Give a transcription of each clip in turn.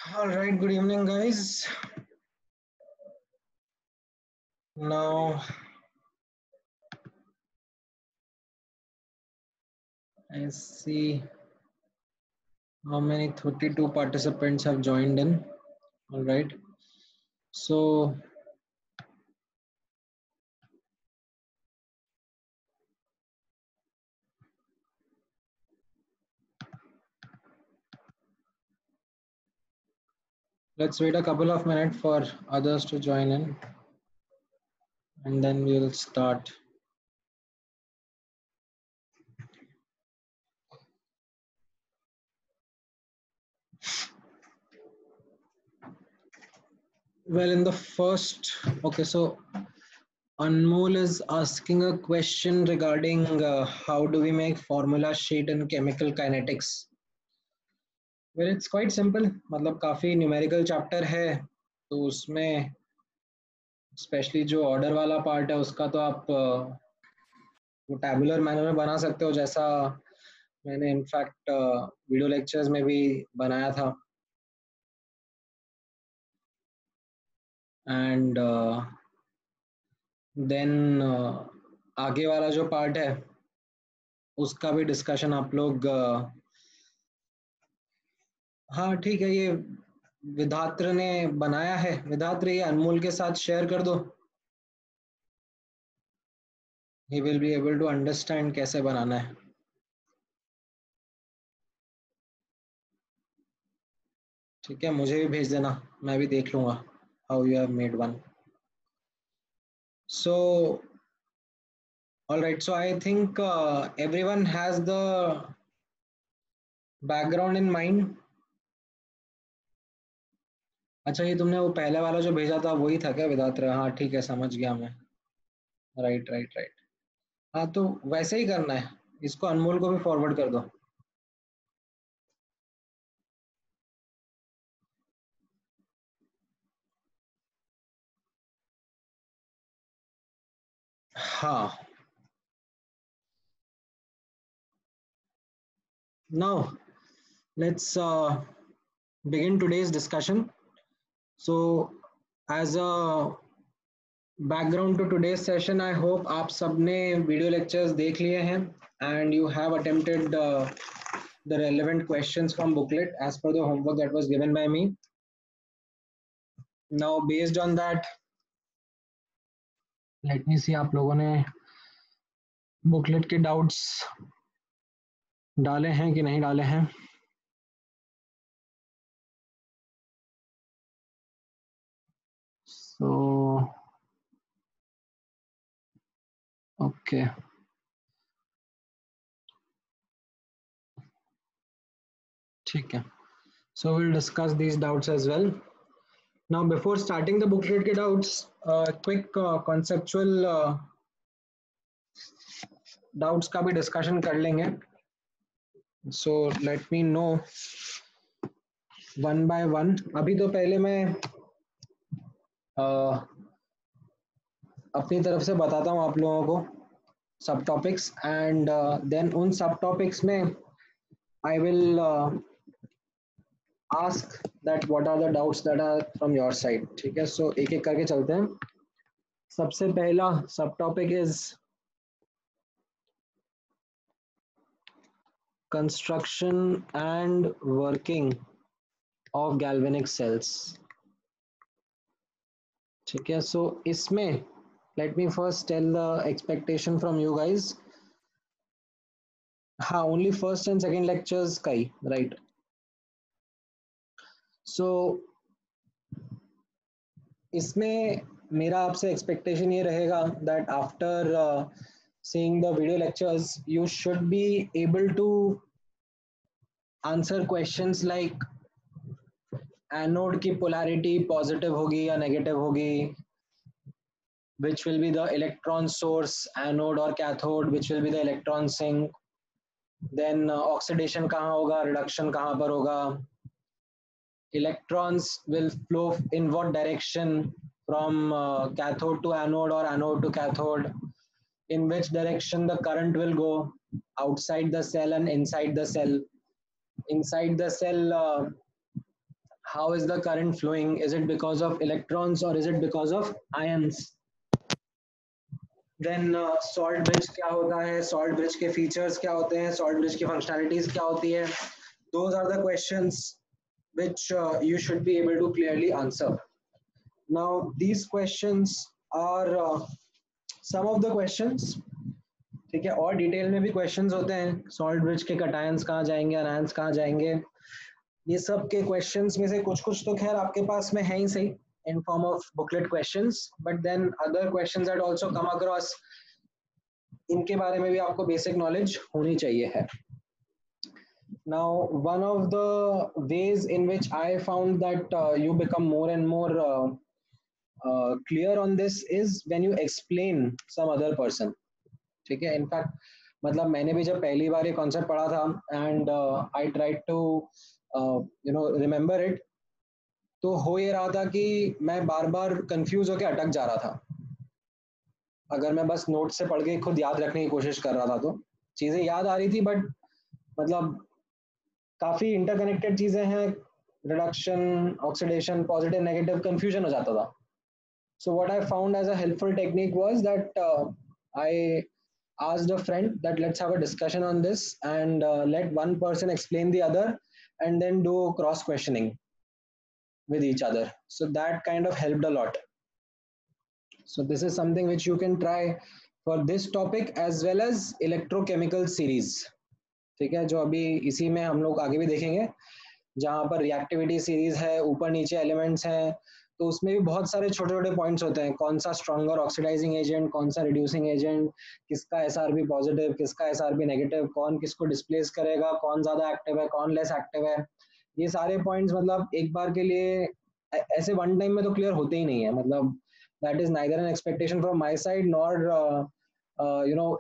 All right, good evening, guys. Now, I see how many 32 participants have joined in. All right. So, let's wait a couple of minutes for others to join in and then we'll start. Well, in the first, okay, so Anmol is asking a question regarding how do we make formula sheet in chemical kinetics. Well, it's quite simple. मतलब काफी numerical chapter है तो उसमें specially जो order वाला part है उसका तो आप वो टैबुलर मैनर में बना सकते हो जैसा मैंने इनफैक्ट वीडियो लेक्चर्स में भी बनाया था एंड देन आगे वाला जो पार्ट है उसका भी डिस्कशन आप लोग हाँ ठीक है ये विधात्र ने बनाया है विधात्र ये अनमोल के साथ शेयर कर दो he will be able to understand कैसे बनाना है ठीक है मुझे भी भेज देना मैं भी देख लूंगा how you have made one so all right so I think everyone has the background in mind अच्छा ये तुमने वो पहले वाला जो भेजा था वही था क्या विधात्र हाँ ठीक है समझ गया मैं राइट राइट राइट हाँ तो वैसे ही करना है इसको अनमोल को भी फॉरवर्ड कर दो हाँ now let's begin today's discussion so as a background to today's session I hope आप सबने वीडियो लेक्चर्स देख लिए हैं and you have attempted the relevant questions from booklet as per the homework that was given by me now based on that let me see आप लोगों ने booklet के doubts डाले हैं कि नहीं डाले हैं so okay ठीक है so we'll discuss these doubts as well now before starting the booklet ke doubts quick conceptual doubts का भी discussion कर लेंगे so let me know one by one अभी तो पहले मैं अपनी तरफ से बताता हूँ आप लोगों को सब टॉपिक्स एंड देन उन सब टॉपिक्स में I will ask that what are the doubts that are from your side ठीक है so एक एक करके चलते हैं सबसे पहला सब topic is construction and working of galvanic cells ठीक है so इसमें let me first tell the expectation from you guys हाँ only first and second lectures का ही right so इसमें मेरा आपसे एक्सपेक्टेशन ये रहेगा that after seeing the video lectures you should be able to answer questions like anode की polarity positive होगी या नेगेटिव होगी which will be the electron source anode or cathode which will be the electron sink then oxidation कहाँ होगा reduction कहाँ पर होगा electrons will flow in what direction from cathode to anode or anode to cathode in which direction the current will go outside the cell and inside the cell how is the current flowing? Is it because of electrons or is it because of ions? Then salt bridge क्या होता है, salt bridge के features क्या होते हैं, salt bridge की functionalities क्या होती है? Those are the questions which you should be able to clearly answer. Now these questions are some of the questions. ठीक है, और डिटेल में भी क्वेश्चंस होते हैं, सॉल्ट ब्रिज के कटायंस कहाँ जाएंगे, अनायंस कहाँ जाएंगे, ये सब के क्वेश्चंस में से कुछ कुछ तो खैर आपके पास में है ही सही in form of booklet questions, but then other questions that also come across, इनके बारे में भी आपको बेसिक नॉलेज होनी चाहिए है. Now one of the ways in which I found that you become more and more clear on this is when you explain some other person. ठीक है, इनफैक्ट मतलब मैंने भी जब पहली बार ये कॉन्सेप्ट पढ़ा था and I tried to remember it, तो हो ये रहा था कि मैं बार बार कंफ्यूज होकर अटक जा रहा था. अगर मैं बस नोट से पढ़ के खुद याद रखने की कोशिश कर रहा था तो चीज़ें याद आ रही थी, बट मतलब काफ़ी इंटरकनेक्टेड चीज़ें हैं, reduction, oxidation, positive negative, confusion हो जाता था. So what I found as a helpful technique was that I asked a friend that let's have a discussion on this and let one person explain the other and then do cross questioning with each other. So that kind of helped a lot. So this is something which you can try for this topic as well as electrochemical series. ठीक है, जो अभी इसी में हम लोग आगे भी देखेंगे, जहाँ पर रिएक्टिविटी सीरीज है, ऊपर नीचे एलिमेंट्स हैं, तो उसमें भी बहुत सारे छोटे छोटे पॉइंट्स होते हैं, कौन सा स्ट्रॉन्गर ऑक्सीडाइजिंग एजेंट, कौन सा रिड्यूसिंग एजेंट, किसका एसआरपी पॉजिटिव, किसका एसआरपी नेगेटिव, कौन किसको डिस्प्लेस करेगा, कौन ज्यादा एक्टिव है, कौन लेस एक्टिव है. ये सारे पॉइंट्स मतलब एक बार के लिए ऐसे वन टाइम में तो क्लियर होते ही नहीं है. मतलब that is neither an expectation from my side nor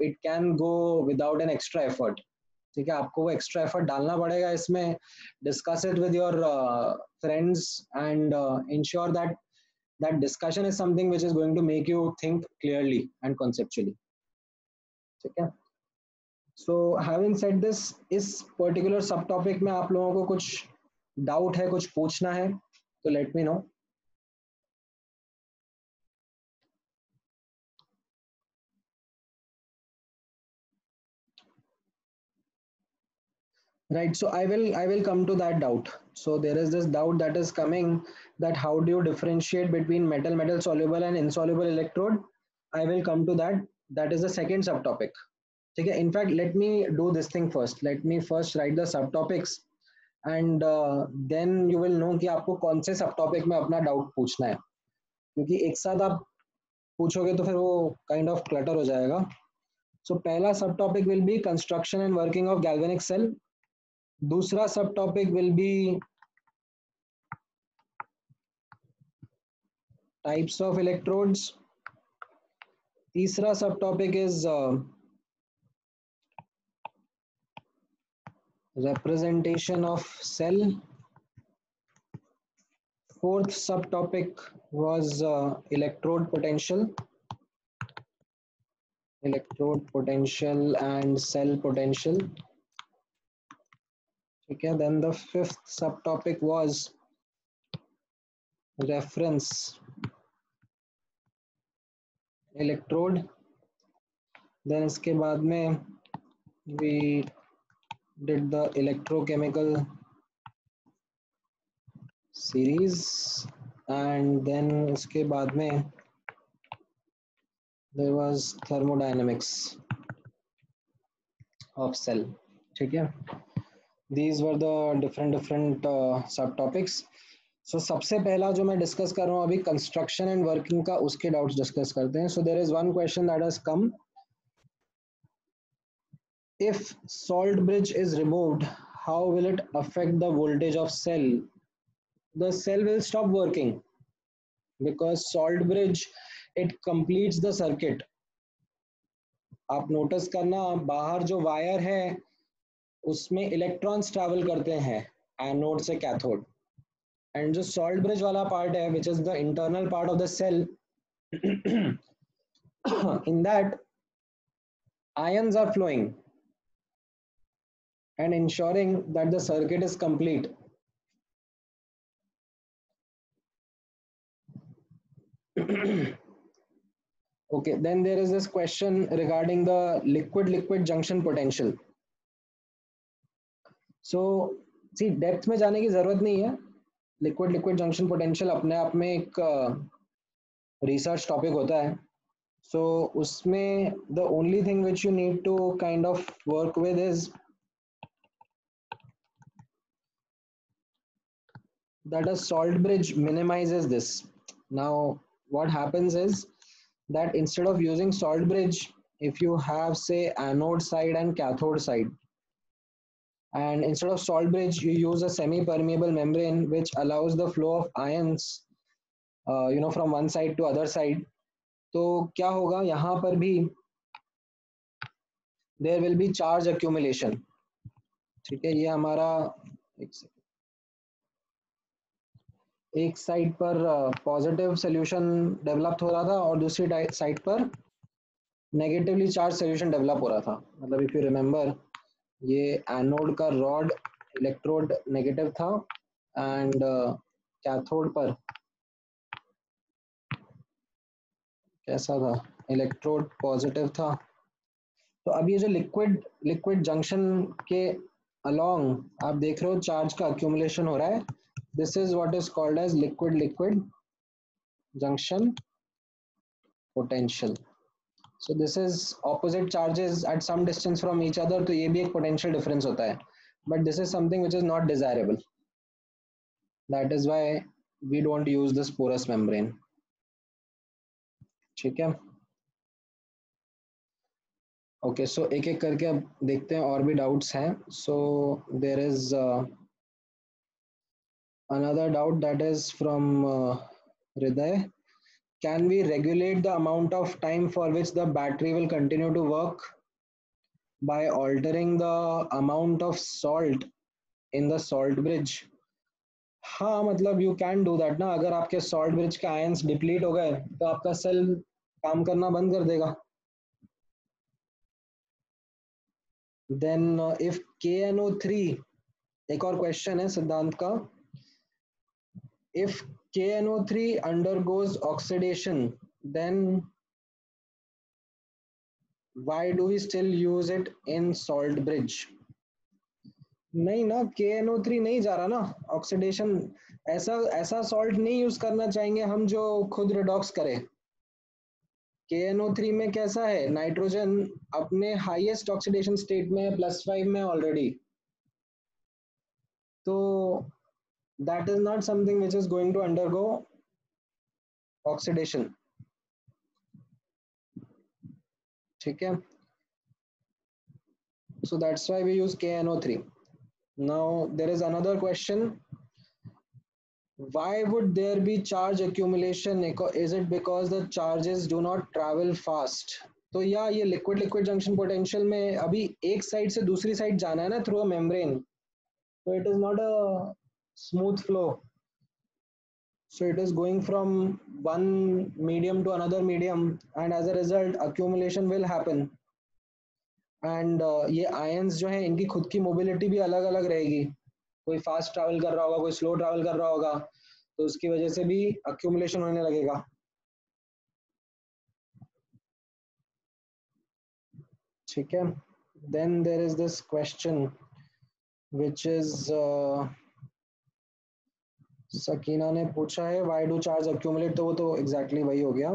it can go without an extra effort. ठीक है, आपको वो एक्स्ट्रा एफर्ट डालना पड़ेगा इसमें. Discuss it with your friends and ensure that that discussion is something which is going to make you think clearly and conceptually. ठीक है, so having said this, इस particular subtopic में आप लोगों को कुछ डाउट है, कुछ पूछना है तो let me know. Right, so I will come to that doubt. So there is this doubt that is coming, that how do you differentiate between metal metal soluble and insoluble electrode. I will come to that. That is the second subtopic. ठीक है, in fact let me do this thing first. Let me first write the subtopics and then you will know कि आपको कौन से subtopic में अपना doubt पूछना है, क्योंकि एक साथ आप पूछोगे तो फिर वो kind of clutter हो जाएगा. So पहला subtopic will be construction and working of galvanic cell. दूसरा सब topic will be types of electrodes. तीसरा सब topic is representation of cell. Fourth subtopic was electrode potential and cell potential. Okay, then the fifth subtopic was reference electrode. Then इसके बाद में we did the electrochemical series and then इसके बाद में there was thermodynamics of cell. ठीक है, these were the different subtopics. So सबसे पहला जो मैं डिस्कस कर रहा हूँ अभी कंस्ट्रक्शन एंड वर्किंग का, उसके डाउट्स डिस्कस करते हैं. So there is one question that has come. If salt bridge is removed, how will it affect the voltage of cell? The cell will stop working because salt bridge it completes the circuit. आप notice करना बाहर जो wire है उसमें electrons travel करते हैं anode से cathode, and जो सॉल्ट ब्रिज वाला पार्ट है which is the internal part of the cell, in that ions are flowing and ensuring that the circuit is complete. Okay, then there is this question regarding the liquid-liquid junction potential. So, see, depth में जाने की जरूरत नहीं है. Liquid liquid junction potential अपने आप में एक रिसर्च टॉपिक होता है. So उसमें the only thing which you need to kind of work with is that a salt bridge minimizes this. Now what happens is that instead of using salt bridge, if you have say anode side and cathode side, and instead of salt bridge you use a semi-permeable membrane which allows the flow of ions from one side to other side. तो क्या होगा यहाँ पर भी there will be charge accumulation. ठीक है, ये हमारा एक साइड पर पॉजिटिव सोल्यूशन डेवलप हो रहा था और दूसरी साइड पर नेगेटिवली चार्ज सोल्यूशन डेवलप हो रहा था. मतलब इफ यू रिमेंबर, ये एनोड का रॉड इलेक्ट्रोड नेगेटिव था एंड कैथोड पर कैसा था, इलेक्ट्रोड पॉजिटिव था. तो अब ये जो लिक्विड लिक्विड जंक्शन के अलोंग आप देख रहे हो चार्ज का अक्यूमुलेशन हो रहा है. This is what is called as liquid liquid junction potential. So this is opposite charges at some distance from each other, तो ये भी एक potential difference होता है. But this is something which is not desirable. That is why we don't use this porous membrane. ठीक है. Okay, so एक एक करके अब देखते हैं और भी doubts हैं. So there is another doubt that is from Hriday. Can we regulate the amount of time for which the battery will continue to work by altering the amount of salt in the salt bridge? हाँ, मतलब you can do that ना. अगर आपके salt bridge के ions deplete हो गए तो आपका सेल काम करना बंद कर देगा. देन इफ KNO3, एक और क्वेश्चन है सिद्धांत का. If KNO3 undergoes oxidation, then why do we still use it in salt bridge? नहीं ना, KNO3 नहीं जा रहा ना ऑक्सीडेशन. ऐसा ऐसा सॉल्ट नहीं यूज करना चाहेंगे हम जो खुद रिडॉक्स करे. KNO3 में कैसा है, नाइट्रोजन अपने हाईएस्ट ऑक्सीडेशन स्टेट में +5 में ऑलरेडी. तो that is not something which is going to undergo oxidation. ठीक है. So that's why we use KNO3. Now there is another question. Why would there be charge accumulation? Is it because the charges do not travel fast? तो या ये liquid liquid junction potential में अभी एक side से दूसरी side जाना है ना through a membrane, so it is not a smooth flow. So it is going from one medium to another medium and as a result accumulation will happen. And ये ions जो है इनकी खुद की मोबिलिटी भी अलग अलग रहेगी. कोई फास्ट ट्रैवल कर रहा होगा, कोई स्लो ट्रैवल कर रहा होगा, तो उसकी वजह से भी अक्यूमुलेशन होने लगेगा. ठीक है. Then there is this question which is Sakina ने पूछा है व्हाई डू चार्ज अक्यूमुलेट, तो वो तो एग्जैक्टली वही हो गया.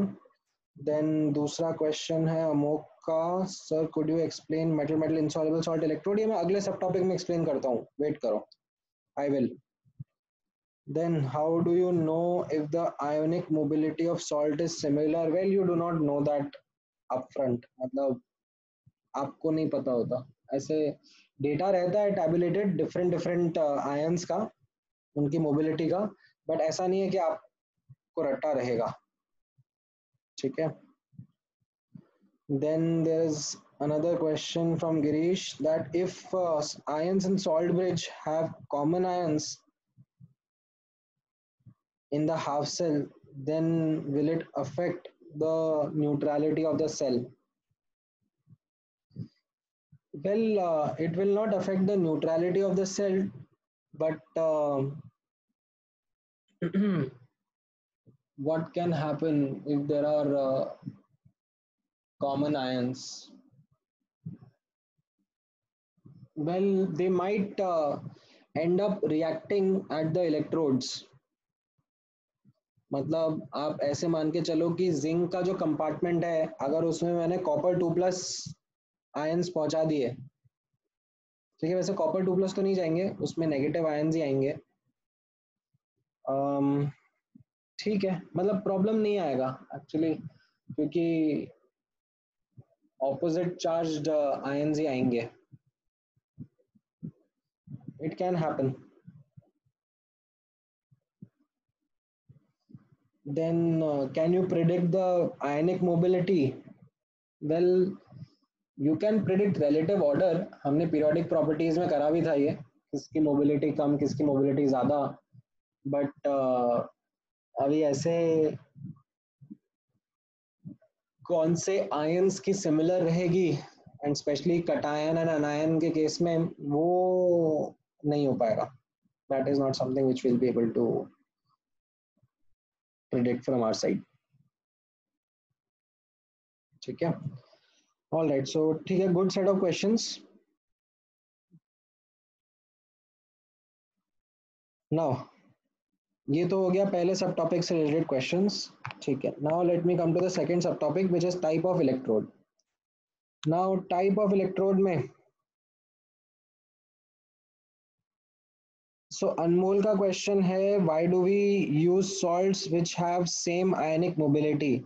देन दूसरा क्वेश्चन है अमोक का, sir could you explain metal metal insoluble salt electrode. ये मैं अगले सब टॉपिक में एक्सप्लेन करता हूँ, वेट करो, I will. Then how do you know if the ionic mobility of salt is similar? Well, you do not know that upfront. मतलब आपको नहीं पता होता. ऐसे डेटा रहता है टैबुलेटेड डिफरेंट डिफरेंट आयंस का, उनकी मोबिलिटी का, बट ऐसा नहीं है कि आपको रट्टा रहेगा. ठीक है. Then there is another question from Girish that if ions in salt bridge have common ions in the half cell, then will it affect the neutrality of the cell? Well, it will not affect the neutrality of the cell, but what can happen if there are common ions? Well, they might end up reacting at the electrodes. मतलब आप ऐसे मान के चलो कि zinc का जो compartment है, अगर उसमें मैंने कॉपर 2+ आयंस पहुंचा दिए, ठीक है, वैसे कॉपर 2+ तो नहीं जाएंगे, उसमें नेगेटिव आयंस ही आएंगे। ठीक है, मतलब प्रॉब्लम नहीं आएगा एक्चुअली, क्योंकि ऑपोजिट चार्ज्ड आयंस ही आएंगे। It can happen. Then can you predict the ionic mobility? Well, you can predict relative order, हमने पीरियोडिक प्रॉपर्टीज में करा भी था ये, किसकी मोबिलिटी कम किसकी मोबिलिटी ज्यादा, बट अभी ऐसे कौन से आयंस की सिमिलर रहेगी and specially cation and anion के केस में वो नहीं हो पाएगा। That is not something which will be able to predict from our side. ठीक है, ऑल राइट, सो ठीक है, good set of questions. Now ये तो हो गया पहले सब टॉपिक से रिलेटेड क्वेश्चंस। ठीक है, now let me come to the second sub topic which is type of electrode. Now type of electrode में सो अनमोल का क्वेश्चन है, why do we use salts which have same ionic mobility?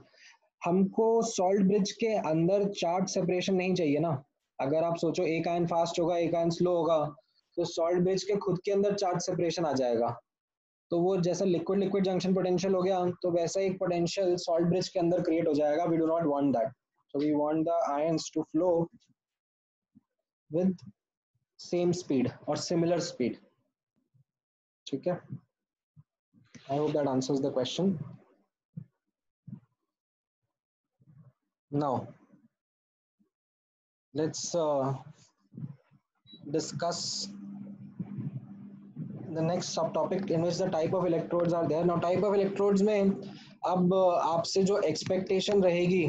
हमको salt bridge के अंदर charge separation नहीं चाहिए ना। अगर आप सोचो एक आयन फास्ट होगा एक आयन स्लो होगा, तो सॉल्ट ब्रिज के खुद के अंदर चार्ज सेपरेशन आ जाएगा। तो वो जैसा लिक्विड लिक्विड जंक्शन पोटेंशियल हो गया, तो वैसा एक पोटेंशियल सॉल्ट ब्रिज के अंदर क्रिएट हो जाएगा। We do not want that, so we want the ions to flow with same speed और सिमिलर स्पीड। ठीक है, I hope that answers the question. Now let's discuss the next subtopic in which the type of electrodes are there. Now type of electrodes में अब आपसे जो expectation रहेगी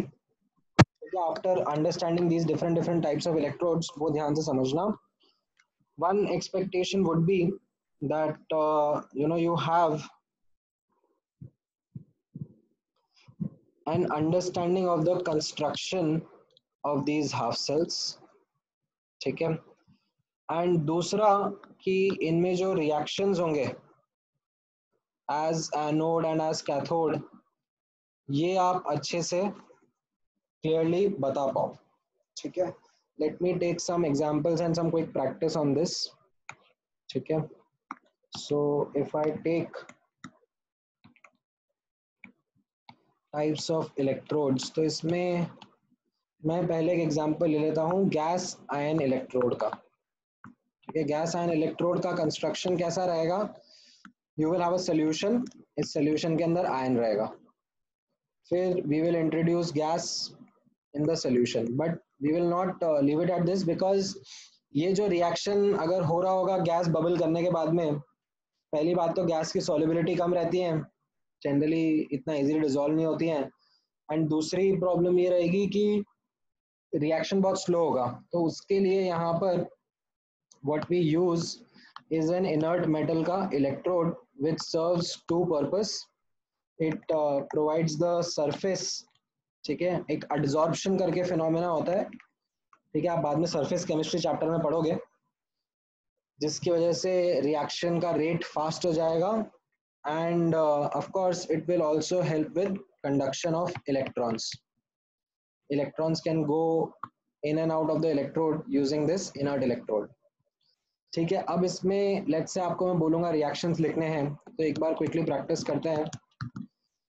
after understanding these different types of electrodes, वो ध्यान से समझना। One expectation would be that you have an understanding of the construction of these half cells। ठीक है, एंड दूसरा कि इनमें जो रिएक्शंस होंगे as anode and as cathode, ये आप अच्छे से क्लियरली बता पाओ। ठीक है, let me take some examples and some quick practice on this. ठीक है, so if I take types of electrodes, तो इसमें मैं पहले एक एग्जांपल ले लेता हूँ गैस आयन इलेक्ट्रोड का। ठीक है, गैस आयन इलेक्ट्रोड का कंस्ट्रक्शन कैसा रहेगा? You will have a solution, इस सॉल्यूशन के अंदर आयन रहेगा, फिर we will introduce gas in the solution, but we will not leave it at this, because ये जो रिएक्शन अगर हो रहा होगा गैस बबल करने के बाद में, पहली बात तो गैस की सॉल्युबिलिटी कम रहती है, जनरली इतना इजीली डिसॉल्व नहीं होती है, एंड दूसरी प्रॉब्लम ये रहेगी कि रिएक्शन बहुत स्लो होगा। तो उसके लिए यहाँ पर what we use is an inert metal का electrode which serves two purpose. It provides the surface, ठीक है, एक adsorption करके फिनोमेना होता है, ठीक है, आप बाद में सरफेस केमिस्ट्री चैप्टर में पढ़ोगे, जिसकी वजह से रिएक्शन का रेट फास्ट हो जाएगा, and of course it will also help with conduction of electrons. Electrons can go in and out of the electrode using this inert electrode. ठीक है, अब इसमें लेट्स से आपको मैं बोलूंगा रिएक्शंस लिखने हैं, तो एक बार क्विकली प्रैक्टिस करते हैं।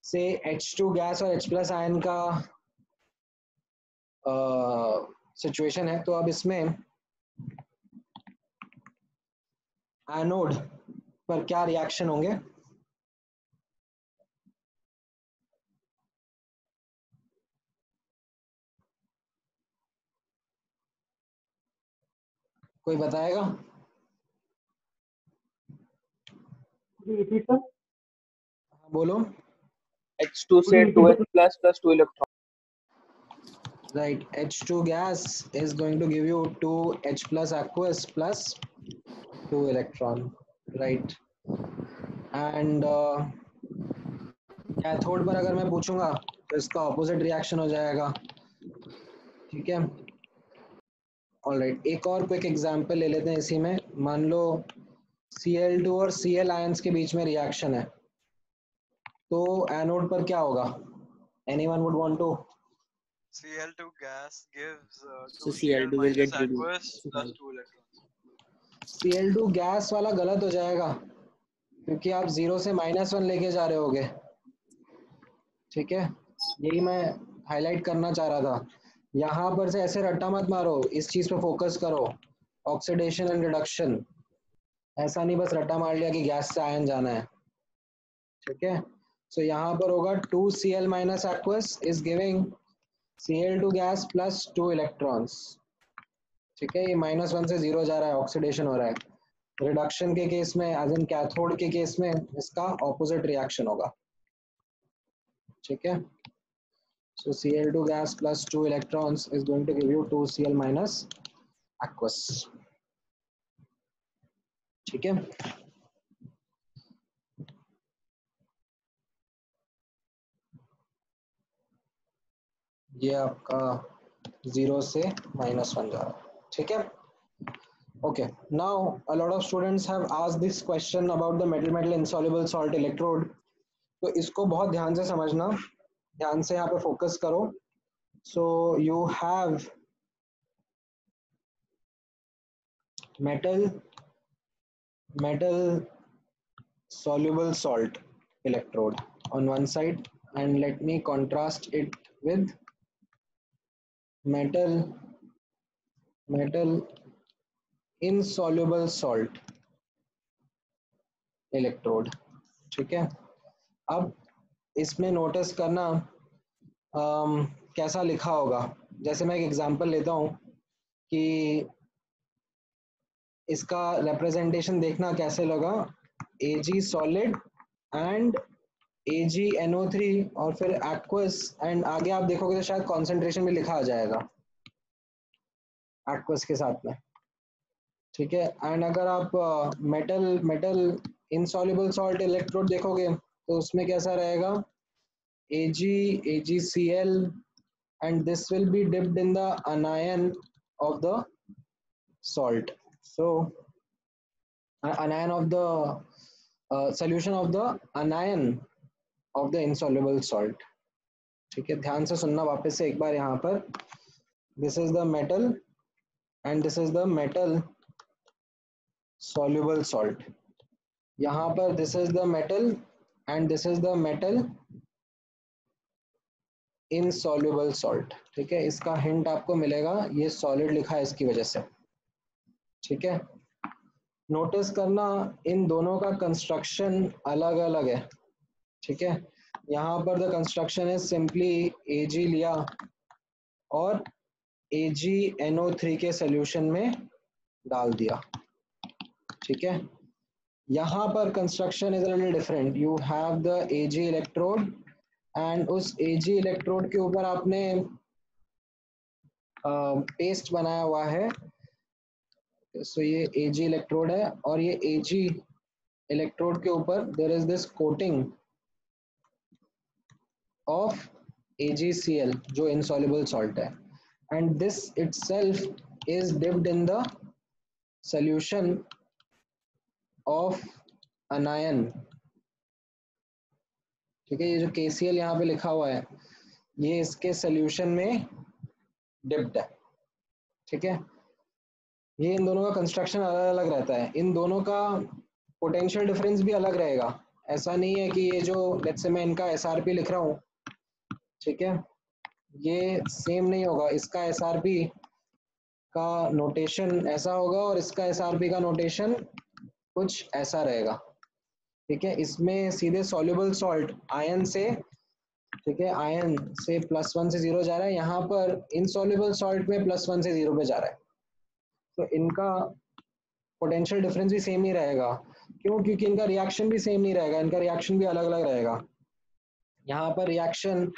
से H2 गैस और H+ आयन का सिचुएशन है, तो अब इसमें एनोड पर क्या रिएक्शन होंगे? कोई बताएगा? Repeat sir. बोलो। H2 से 2H plus 2 electron. Right, H2 gas is going to give you 2H plus aqueous plus 2 electron, right? And cathode पर अगर मैं पूछूंगा तो इसका ऑपोजिट रिएक्शन हो जाएगा, ठीक है। ऑलराइट, एक और क्विक एग्जांपल ले लेते हैं इसी में। मान लो Cl2 और Cl आयंस के बीच में रिएक्शन है, तो एनोड पर क्या होगा? Anyone would want to? Cl2 gas gives So 2Cl Cl2 will minus get aqueous reduced. plus 2 electrons. Cl2 gas वाला गलत हो जाएगा क्योंकि आप 0 से -1 लेके जा रहे होगे, ठीक है। यही मैं हाईलाइट करना चाह रहा था। यहाँ पर से ऐसे रट्टा मत मारो, इस चीज पे फोकस करो, ऑक्सीडेशन एंड रिडक्शन। ऐसा नहीं बस रट्टा मार लिया कि गैस से आयन जाना है, ठीक है। सो यहाँ पर होगा 2Cl minus aqueous is giving Cl2 gas plus 2 electrons, ठीक है। ये -1 से 0 जा रहा है, ऑक्सीडेशन हो रहा है। रिडक्शन के केस में, एज इन कैथोड के केस में, इसका ऑपोजिट रिएक्शन होगा, ठीक है। So Cl2 gas plus 2 electrons is going to give you 2Cl minus aqueous, ठीक है। ये आपका 0 से -1 जा रहा है, ठीक है। Okay, now a lot of students have asked this question about the metal insoluble salt electrode. तो इसको बहुत ध्यान से समझना, ध्यान से यहाँ पे फोकस करो। So you have metal soluble salt electrode on one side, and let me contrast it with metal insoluble salt electrode, ठीक है। अब इसमें नोटिस करना कैसा लिखा होगा। जैसे मैं एक एग्जांपल लेता हूँ कि इसका रिप्रेजेंटेशन देखना कैसे लगा, Ag सॉलिड एंड AgNO3 और फिर एक्वस, एंड आगे आप देखोगे तो शायद कॉन्सेंट्रेशन भी लिखा आ जाएगा एक्वस के साथ में, ठीक है। एंड अगर आप मेटल इनसॉल्युबल सॉल्ट इलेक्ट्रोड देखोगे तो उसमें कैसा रहेगा, AgCl, and this will be dipped in the anion of the salt. So anion of the solution of the anion of the insoluble salt, ठीक है। ध्यान से सुनना वापस से एक बार यहाँ पर, this is the metal and this is the metal soluble salt। यहाँ पर this is the metal and this is the metal insoluble salt, ठीक है। इसका हिंट आपको मिलेगा, ये सॉलिड लिखा है इसकी वजह से, ठीक है। नोटिस करना इन दोनों का कंस्ट्रक्शन अलग अलग है, ठीक है। यहाँ पर द कंस्ट्रक्शन है सिंपली Ag लिया और AgNO3 के सोल्यूशन में डाल दिया, ठीक है। यहाँ पर construction is a little different, you have the Ag electrode and उस Ag इलेक्ट्रोड के ऊपर आपने पेस्ट बनाया हुआ है। सो ये Ag इलेक्ट्रोड है और ये Ag इलेक्ट्रोड के ऊपर there is this coating of AgCl जो insoluble salt है, and this itself is dipped in the solution of anion, ठीक है। ये जो KCl यहाँ पे लिखा हुआ है ये इसके सोल्यूशन में डिप्ड है, ठीक है। ये इन दोनों का कंस्ट्रक्शन अलग अलग रहता है, इन दोनों का पोटेंशियल डिफरेंस भी अलग रहेगा। ऐसा नहीं है कि ये जो लेट्स से मैं इनका SRP लिख रहा हूँ, ठीक है, ये सेम नहीं होगा। इसका SRP का नोटेशन ऐसा होगा और इसका SRP का नोटेशन कुछ ऐसा रहेगा, ठीक है। इसमें सीधे सॉल्युबल सॉल्ट आयन से, ठीक है, आयन से +1 से 0 जा रहा है, यहाँ पर इनसॉल्युबल सॉल्ट में +1 से 0 पे जा रहा है। तो इनका पोटेंशियल डिफरेंस भी सेम ही रहेगा। क्यों? क्योंकि इनका रिएक्शन भी सेम नहीं रहेगा, इनका रिएक्शन भी अलग अलग रहेगा, यहाँ पर रिएक्शन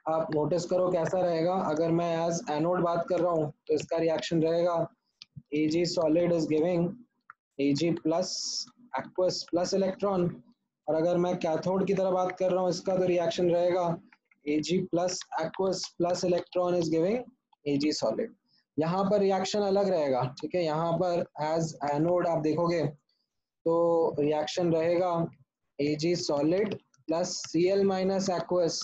आप नोटिस करो कैसा रहेगा। अगर मैं एज एनोड बात कर रहा हूँ तो इसका रिएक्शन रहेगा Ag solid is giving Ag plus aqueous plus electron। और अगर मैं कैथोड की तरह बात कर रहा हूँ इसका तो रिएक्शन रहेगा Ag plus aqueous plus electron is giving Ag solid। यहाँ पर रिएक्शन अलग रहेगा, ठीक है। यहाँ पर एज एनोड आप देखोगे तो रिएक्शन रहेगा Ag solid plus Cl minus aqueous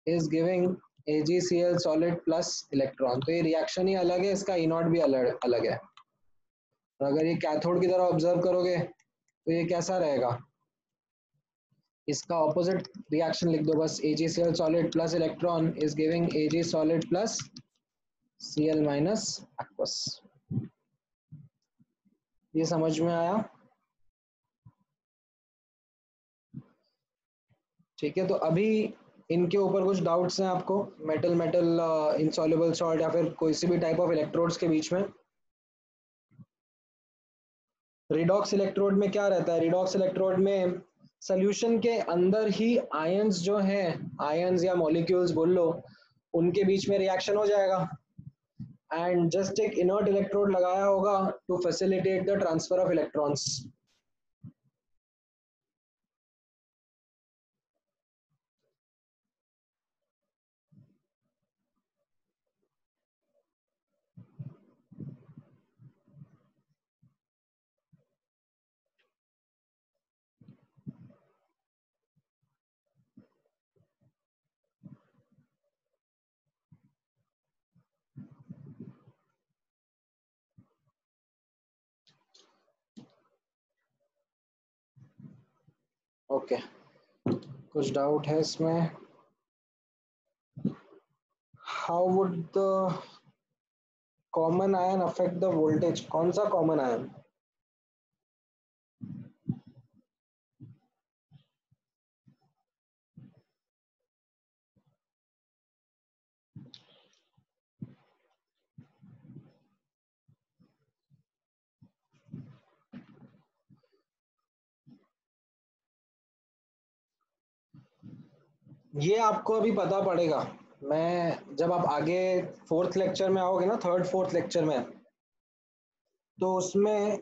is giving AgCl solid plus electron। तो ये रिएक्शन ही अलग है, इसका ई नॉट भी अलग अलग है। और अगर ये कैथोड की तरह ऑब्जर्व करोगे तो ये कैसा रहेगा, इसका ऑपोजिट रिएक्शन लिख दो बस, AgCl solid plus electron is giving Ag solid plus Cl minus aqueous। ये समझ में आया? ठीक है, तो अभी इनके ऊपर कुछ डाउट्स हैं आपको, मेटल मेटल इनसॉल्युबल सॉल्ट या फिर कोई सी भी टाइप ऑफ इलेक्ट्रोड्स के बीच में? रिडॉक्स इलेक्ट्रोड में क्या रहता है, रिडॉक्स इलेक्ट्रोड में सॉल्यूशन के अंदर ही आयंस जो हैं, आयंस या मॉलिक्यूल्स बोल लो, उनके बीच में रिएक्शन हो जाएगा एंड जस्ट एक इनर्ट इलेक्ट्रोड लगाया होगा to facilitate the transfer of electrons. Okay, कुछ डाउट है इसमें? How would the common ion affect the voltage? कौन सा कॉमन आयन? ये आपको अभी पता पड़ेगा, मैं जब आप आगे फोर्थ लेक्चर में आओगे ना, थर्ड फोर्थ लेक्चर में, तो उसमें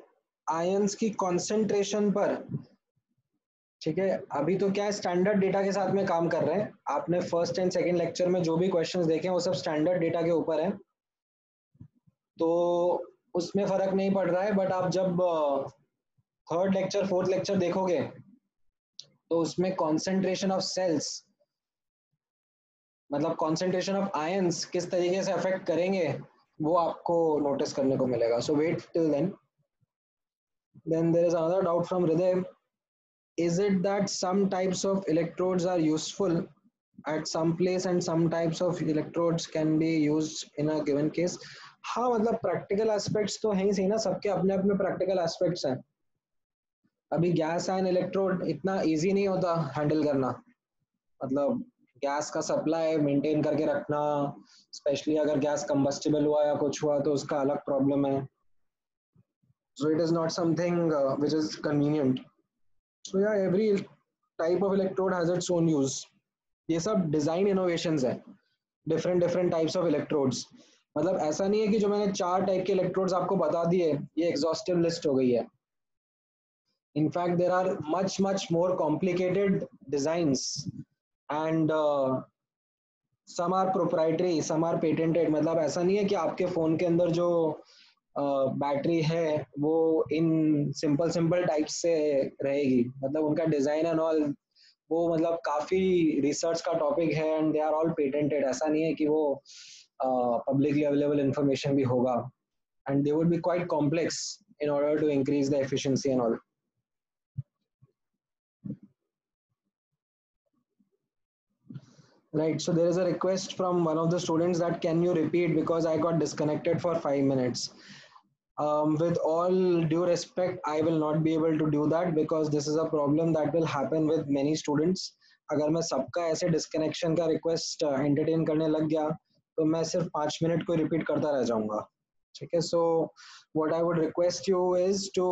आयंस की कॉन्सेंट्रेशन पर, ठीक है, अभी तो क्या है स्टैंडर्ड डेटा के साथ में काम कर रहे हैं। आपने फर्स्ट एंड सेकंड लेक्चर में जो भी क्वेश्चंस देखे हैं वो सब स्टैंडर्ड डेटा के ऊपर है, तो उसमें फर्क नहीं पड़ रहा है। बट आप जब थर्ड लेक्चर फोर्थ लेक्चर देखोगे तो उसमें कॉन्सेंट्रेशन ऑफ सेल्स, मतलब कॉन्सेंट्रेशन ऑफ आयंस किस तरीके से अफेक्ट करेंगे वो आपको नोटिस करने को मिलेगा। So wait till then there is another doubt from Hriday. Is it that some types of electrodes are useful at some place and some types of electrodes can be used in a given case? हाँ, मतलब practical aspects तो है ही सही ना, सबके अपने अपने practical aspects हैं। अभी गैस आयन इलेक्ट्रोड इतना इजी नहीं होता हैंडल करना, मतलब गैस का सप्लाई मेंटेन करके रखना, स्पेशली अगर गैस कंबस्टिबल हुआ या कुछ हुआ तो उसका अलग प्रॉब्लम है। So it is not something which is convenient. So yeah, every type of electrode has its own use. ये सब डिजाइन इनोवेशंस है, different different types of electrodes. मतलब ऐसा नहीं है कि जो मैंने 4 टाइप के इलेक्ट्रोड्स आपको बता दिए ये एग्जॉस्टिव लिस्ट हो गई है। In fact, there are much more complicated designs and some are proprietary, some are patented। मतलब ऐसा नहीं है कि आपके फोन के अंदर जो बैटरी है वो इन सिंपल सिंपल टाइप से रहेगी, मतलब उनका डिजाइन एंड ऑल वो मतलब काफी रिसर्च का टॉपिक है and they are all patented. ऐसा नहीं है कि वो पब्लिकली अवेलेबल इंफॉर्मेशन भी होगा and they would be quite complex in order to increase the efficiency and all. Right, so there is a request from one of the students that can you repeat because I got disconnected for 5 minutes. With all due respect, I will not be able to do that because this is a problem that will happen with many students. अगर मैं सबका ऐसे disconnection का request entertain करने लग गया तो मैं सिर्फ 5 मिनट को रिपीट करता रह जाऊंगा, ठीक है। So what I would request you is to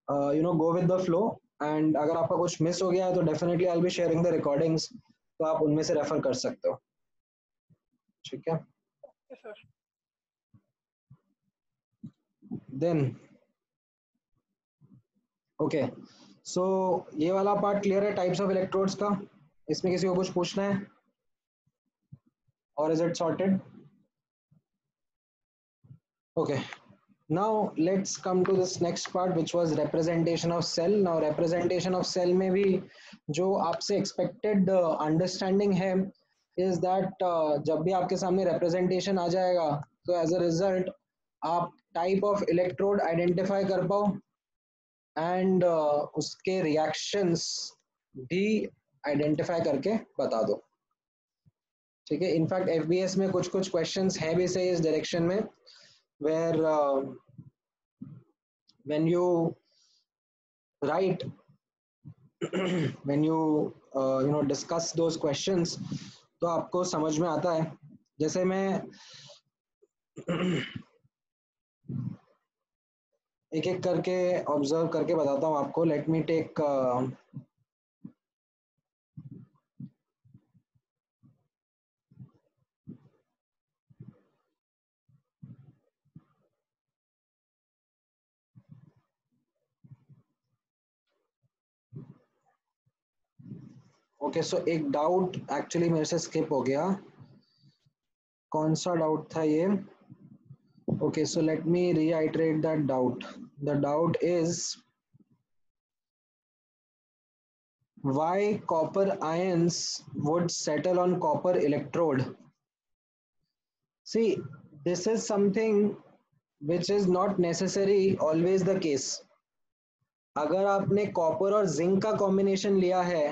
go with the flow, and अगर आपका कुछ मिस हो गया है तो definitely I will be sharing the recordings तो आप उनमें से रेफर कर सकते हो, ठीक है। देन ओके, सो ये वाला पार्ट क्लियर है टाइप्स ऑफ इलेक्ट्रोड्स का। इसमें किसी को कुछ पूछना है, और is it sorted? Okay, now let's come to this next part which was representation of cell. Now representation of cell में भी जो आपसे expected understanding है is that जब भी आपके सामने representation आ जाएगा तो as a result आप type of electrode identify कर पाओ and उसके reactions भी identify करके बता दो, ठीक है। इनफैक्ट FBS में कुछ कुछ questions है भी सही इस direction में, where when you write when you discuss those questions तो आपको समझ में आता है। जैसे मैं एक एक करके ऑब्जर्व करके बताता हूँ आपको। लेट मी टेक ओके, सो एक डाउट एक्चुअली मेरे से स्किप हो गया। कौन सा डाउट था ये? Okay, so let me reiterate that doubt. The doubt is why copper ions would settle on copper electrode. See, this is something which is not necessary always the case. अगर आपने copper और zinc का combination लिया है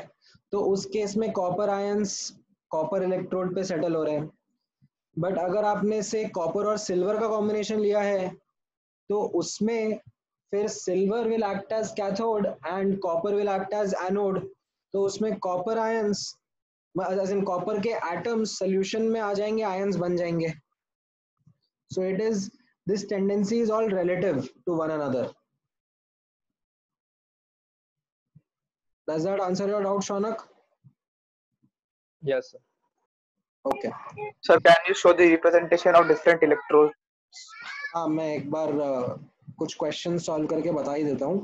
तो उस case में copper ions copper electrode पे सेटल हो रहे हैं, बट अगर आपने से कॉपर और सिल्वर का कॉम्बिनेशन लिया है तो उसमें फिर silver will act as cathode and copper will act as anode. तो उसमें कॉपर आयंस कॉपर के एटम्स सोल्यूशन में आ जाएंगे, आयंस बन जाएंगे। So it is this tendency is all relative to one another. Does that answer your doubt, Shaunak? Yes, sir. Okay. Sir, can you show the representation of different electrodes? हाँ, मैं एक बार कुछ question solve करके बता ही देता हूँ।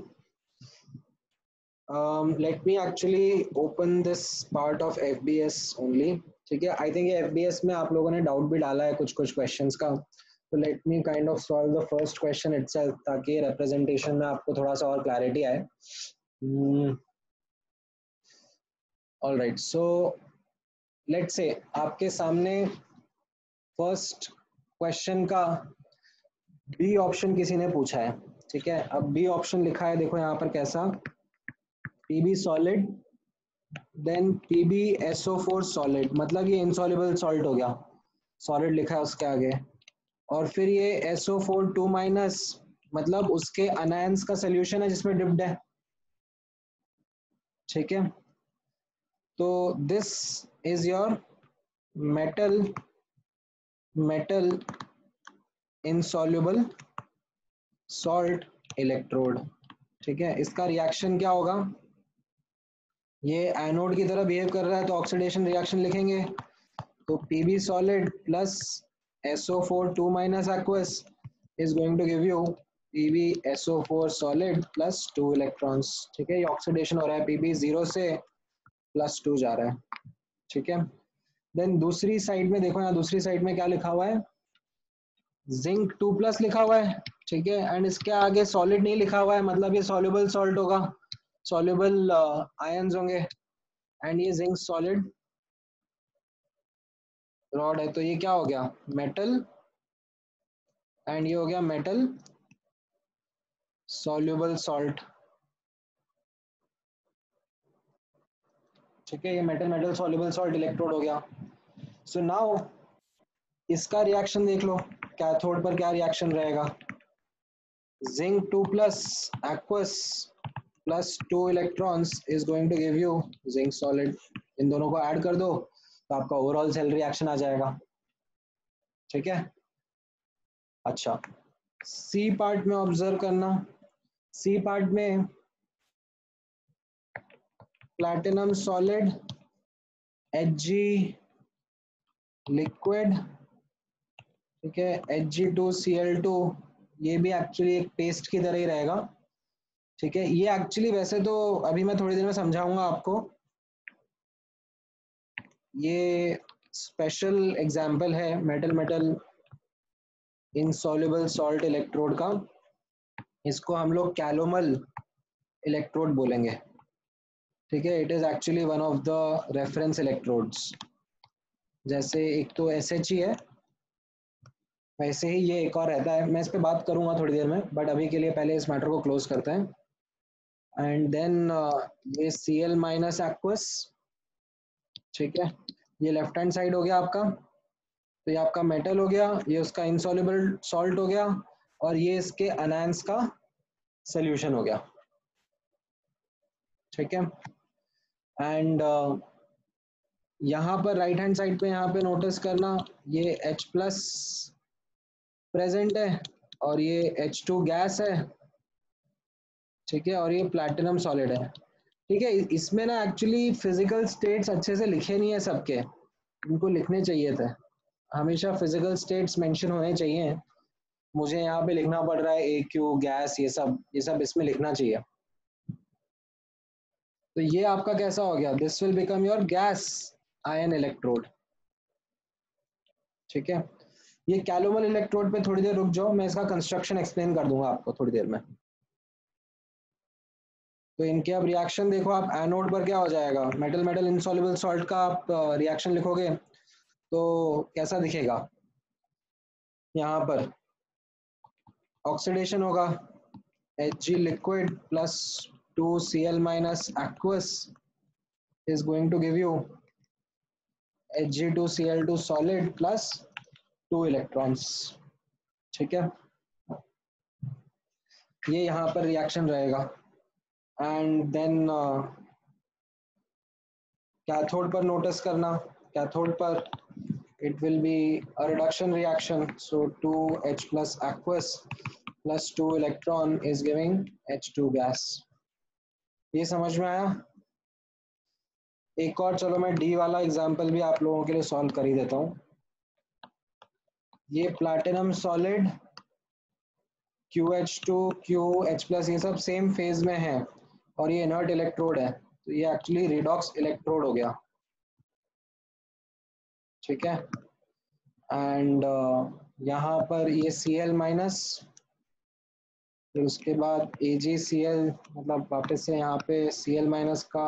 Let me actually open this part of FBS only, ठीक है। I think ये FBS में आप लोगों ने डाउट भी डाला है कुछ कुछ क्वेश्चंस का, तो let me kind of solve the first question itself ताकि रिप्रेजेंटेशन में आपको थोड़ा सा और क्लैरिटी आए। All right, so let's say आपके सामने फर्स्ट क्वेश्चन का बी ऑप्शन किसी ने पूछा है, ठीक है। अब बी ऑप्शन लिखा है, देखो यहाँ पर कैसा, PB solid then PbSO4 solid, मतलब ये इनसॉल्युबल सॉल्ट हो गया, सॉलिड लिखा है उसके आगे, और फिर ये SO4 2- मतलब उसके अनायंस का सोल्यूशन है जिसमें डिप्ड है, ठीक है। तो this is your metal insoluble salt electrode, ठीक है। इसका रिएक्शन क्या होगा, ये एनोड की तरह बिहेव कर रहा है तो ऑक्सीडेशन रिएक्शन लिखेंगे, तो Pb solid plus SO4 2- aqueous is going to give you PbSO4 solid plus 2 electrons, ठीक है। ये ऑक्सीडेशन हो रहा है, Pb 0 से +2 जा रहा है, ठीक है। देन दूसरी साइड में देखो, यहाँ दूसरी साइड में क्या लिखा हुआ है, जिंक 2+ लिखा हुआ है, ठीक है। एंड इसके आगे सॉलिड नहीं लिखा हुआ है, मतलब ये सॉल्युबल सॉल्ट होगा, सॉल्युबल आयंस होंगे, एंड ये जिंक सॉलिड रॉड है, तो ये क्या हो गया, मेटल, एंड ये हो गया मेटल सॉल्युबल सॉल्ट, ठीक है। ये मेटल सॉल्युबल सॉल्ट इलेक्ट्रोड हो गया। सो नाउ इसका रिएक्शन देख लो, कैथोड पर क्या रिएक्शन रहेगा, zinc 2+ aqueous plus 2 electrons is going to give you zinc solid. इन दोनों को ऐड कर दो तो आपका ओवरऑल सेल रिएक्शन आ जाएगा, ठीक है। अच्छा, सी पार्ट में ऑब्जर्व करना, सी पार्ट में प्लैटिनम सॉलिड Hg लिक्विड, ठीक है, Hg2Cl2, ये भी एक्चुअली एक पेस्ट की तरह ही रहेगा, ठीक है। ये एक्चुअली वैसे तो अभी मैं थोड़ी देर में समझाऊंगा आपको, ये स्पेशल एग्जांपल है metal metal insoluble salt electrode का, इसको हम लोग कैलोमल इलेक्ट्रोड बोलेंगे, ठीक है। It is actually one of the reference electrodes, जैसे एक तो SHE है, वैसे ही ये एक और रहता है, मैं इस पे बात करूंगा थोड़ी देर में, बट अभी के लिए पहले इस मैटर को क्लोज करते हैं। एंड देन ये Cl माइनस एक्वस, ठीक है, ये लेफ्ट हैंड साइड हो गया आपका, तो ये आपका मेटल हो गया, ये उसका इनसॉल्युबल सॉल्ट हो गया, और ये इसके अनायंस का सोल्यूशन हो गया, ठीक है। एंड यहाँ पर राइट हैंड साइड पे यहाँ पे नोटिस करना, ये H प्लस प्रेजेंट है और ये H2 गैस है, ठीक है, और ये प्लैटिनम सॉलिड है, ठीक है। इसमें ना एक्चुअली फिजिकल स्टेट्स अच्छे से लिखे नहीं है सबके, इनको लिखने चाहिए थे, हमेशा फिजिकल स्टेट्स मेंशन होने चाहिए, मुझे यहाँ पे लिखना पड़ रहा है AQ गैस, ये सब इसमें लिखना चाहिए। तो ये आपका कैसा हो गया, this will become your gas ion electrode, ठीक है। ये कैलोमल इलेक्ट्रोड पे थोड़ी देर रुक जाओ, मैं इसका कंस्ट्रक्शन एक्सप्लेन कर दूंगा आपको थोड़ी देर में। तो इनके अब रिएक्शन देखो आप, एनोड पर क्या हो जाएगा, मेटल मेटल इनसॉल्युबल सॉल्ट का आप रिएक्शन लिखोगे तो कैसा दिखेगा, यहाँ पर ऑक्सीडेशन होगा, Hg liquid plus 2Cl minus aqueous is going to give you Hg2Cl2 solid plus 2 electrons, ठीक है। ये यहाँ पर रिएक्शन रहेगा, एंड देन कैथोड पर नोटिस करना, कैथोड पर it will be a reduction reaction, so 2H plus aqueous plus 2 electron is giving H2 gas। ये समझ में आया। एक और चलो मैं डी वाला एग्जांपल भी आप लोगों के लिए सॉल्व कर ही देता हूँ। ये platinum solid QH2 QH plus ये सब सेम फेज में है और ये इनर्ट इलेक्ट्रोड है, तो ये एक्चुअली रिडॉक्स इलेक्ट्रोड हो गया, ठीक है। एंड यहाँ पर ये Cl माइनस, फिर उसके बाद AgCl, मतलब वापस से यहाँ पे Cl माइनस का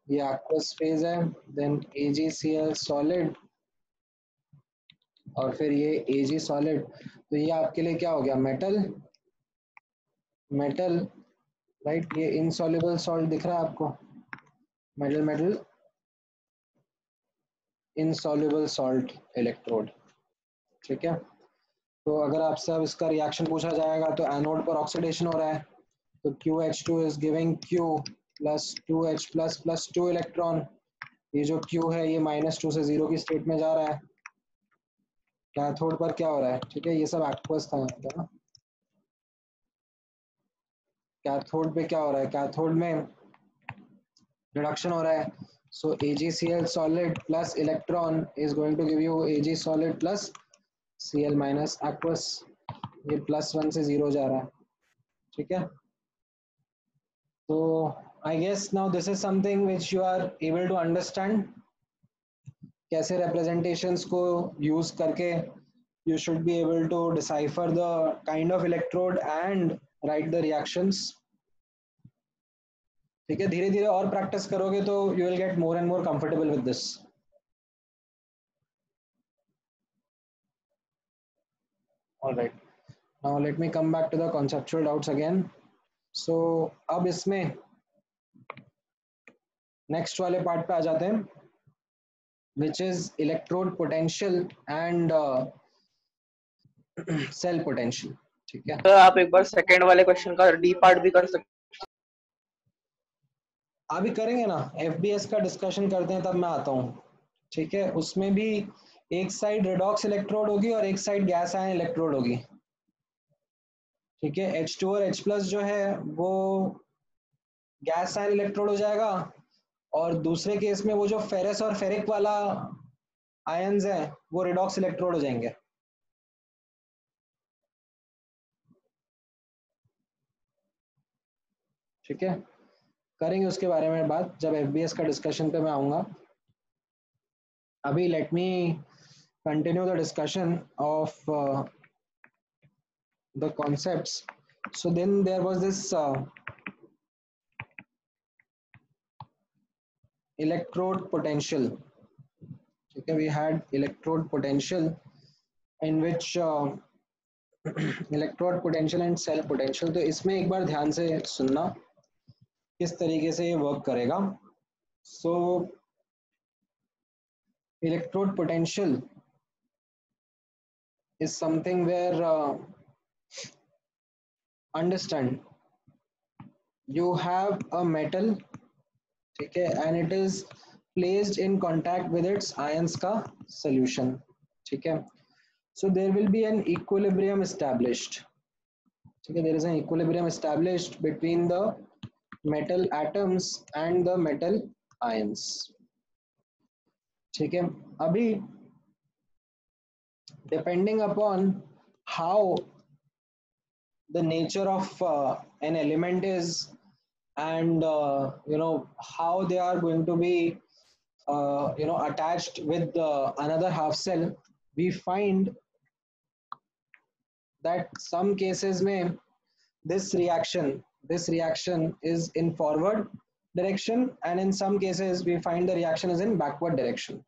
ये एक्वस फेज है, देन AgCl सॉलिड और फिर ये Ag सॉलिड, तो ये आपके लिए क्या हो गया, मेटल मेटल, राइट। ये इनसॉल्युबल सॉल्ट दिख रहा है आपको, metal metal insoluble salt electrode, ठीक है। तो अगर आपसे अब इसका रिएक्शन पूछा जाएगा तो एनोड पर ऑक्सीडेशन हो रहा है, तो QH2 is giving Q plus 2H plus plus 2 electron, ये जो Q है ये -2 से 0 की स्टेट में जा रहा है, कैथोड पर क्या हो रहा है, ठीक है, ये सब एक्वस था ना। कैथोड पे क्या हो रहा है, कैथोड में रिडक्शन हो रहा है, so AgCl solid plus electron is going to give you Ag solid plus Cl minus aqueous, ये +1 से 0 जा रहा है, ठीक है। तो I guess now this is something which you are able to understand, कैसे representations को use करके you should be able to decipher the kind of electrode and write the reactions, ठीक है। धीरे धीरे और प्रैक्टिस करोगे तो you will get more and more comfortable with this। All right, now let me come back to the conceptual doubts again। So अब इसमें next वाले पार्ट पे आ जाते हैं, which is electrode potential and cell potential, ठीक है। तो आप एक बार सेकंड वाले क्वेश्चन का डी पार्ट भी कर सकते अभी करेंगे ना, FBS का डिस्कशन करते हैं तब मैं आता हूँ, ठीक है। उसमें भी एक साइड रिडॉक्स इलेक्ट्रोड होगी और एक साइड गैस आयन इलेक्ट्रोड होगी, ठीक है। H2 और H प्लस जो है वो गैस आयन इलेक्ट्रोड हो जाएगा और दूसरे केस में वो जो फेरस और फेरिक वाला आयंस है वो रिडॉक्स इलेक्ट्रोड हो जाएंगे। ठीक है, करेंगे उसके बारे में बात जब एफबीएस का डिस्कशन पे मैं आऊंगा। अभी let me continue the discussion of the concepts. So then there was this electrode potential. Okay, we had electrode potential in which electrode potential and cell potential. तो इसमें एक बार ध्यान से सुनना किस तरीके से ये वर्क करेगा। So electrode potential is something where understand you have a metal, ठीक है, and it is placed in contact with its ions का solution, ठीक है। So there will be an equilibrium established, ठीक है, there is an equilibrium established between the metal atoms and the metal ions, ठीक है। अभी depending upon how the nature of an element is and you know how they are going to be you know attached with another half cell, we find that some cases में this reaction is in forward direction and in some cases we find the reaction is in backward direction.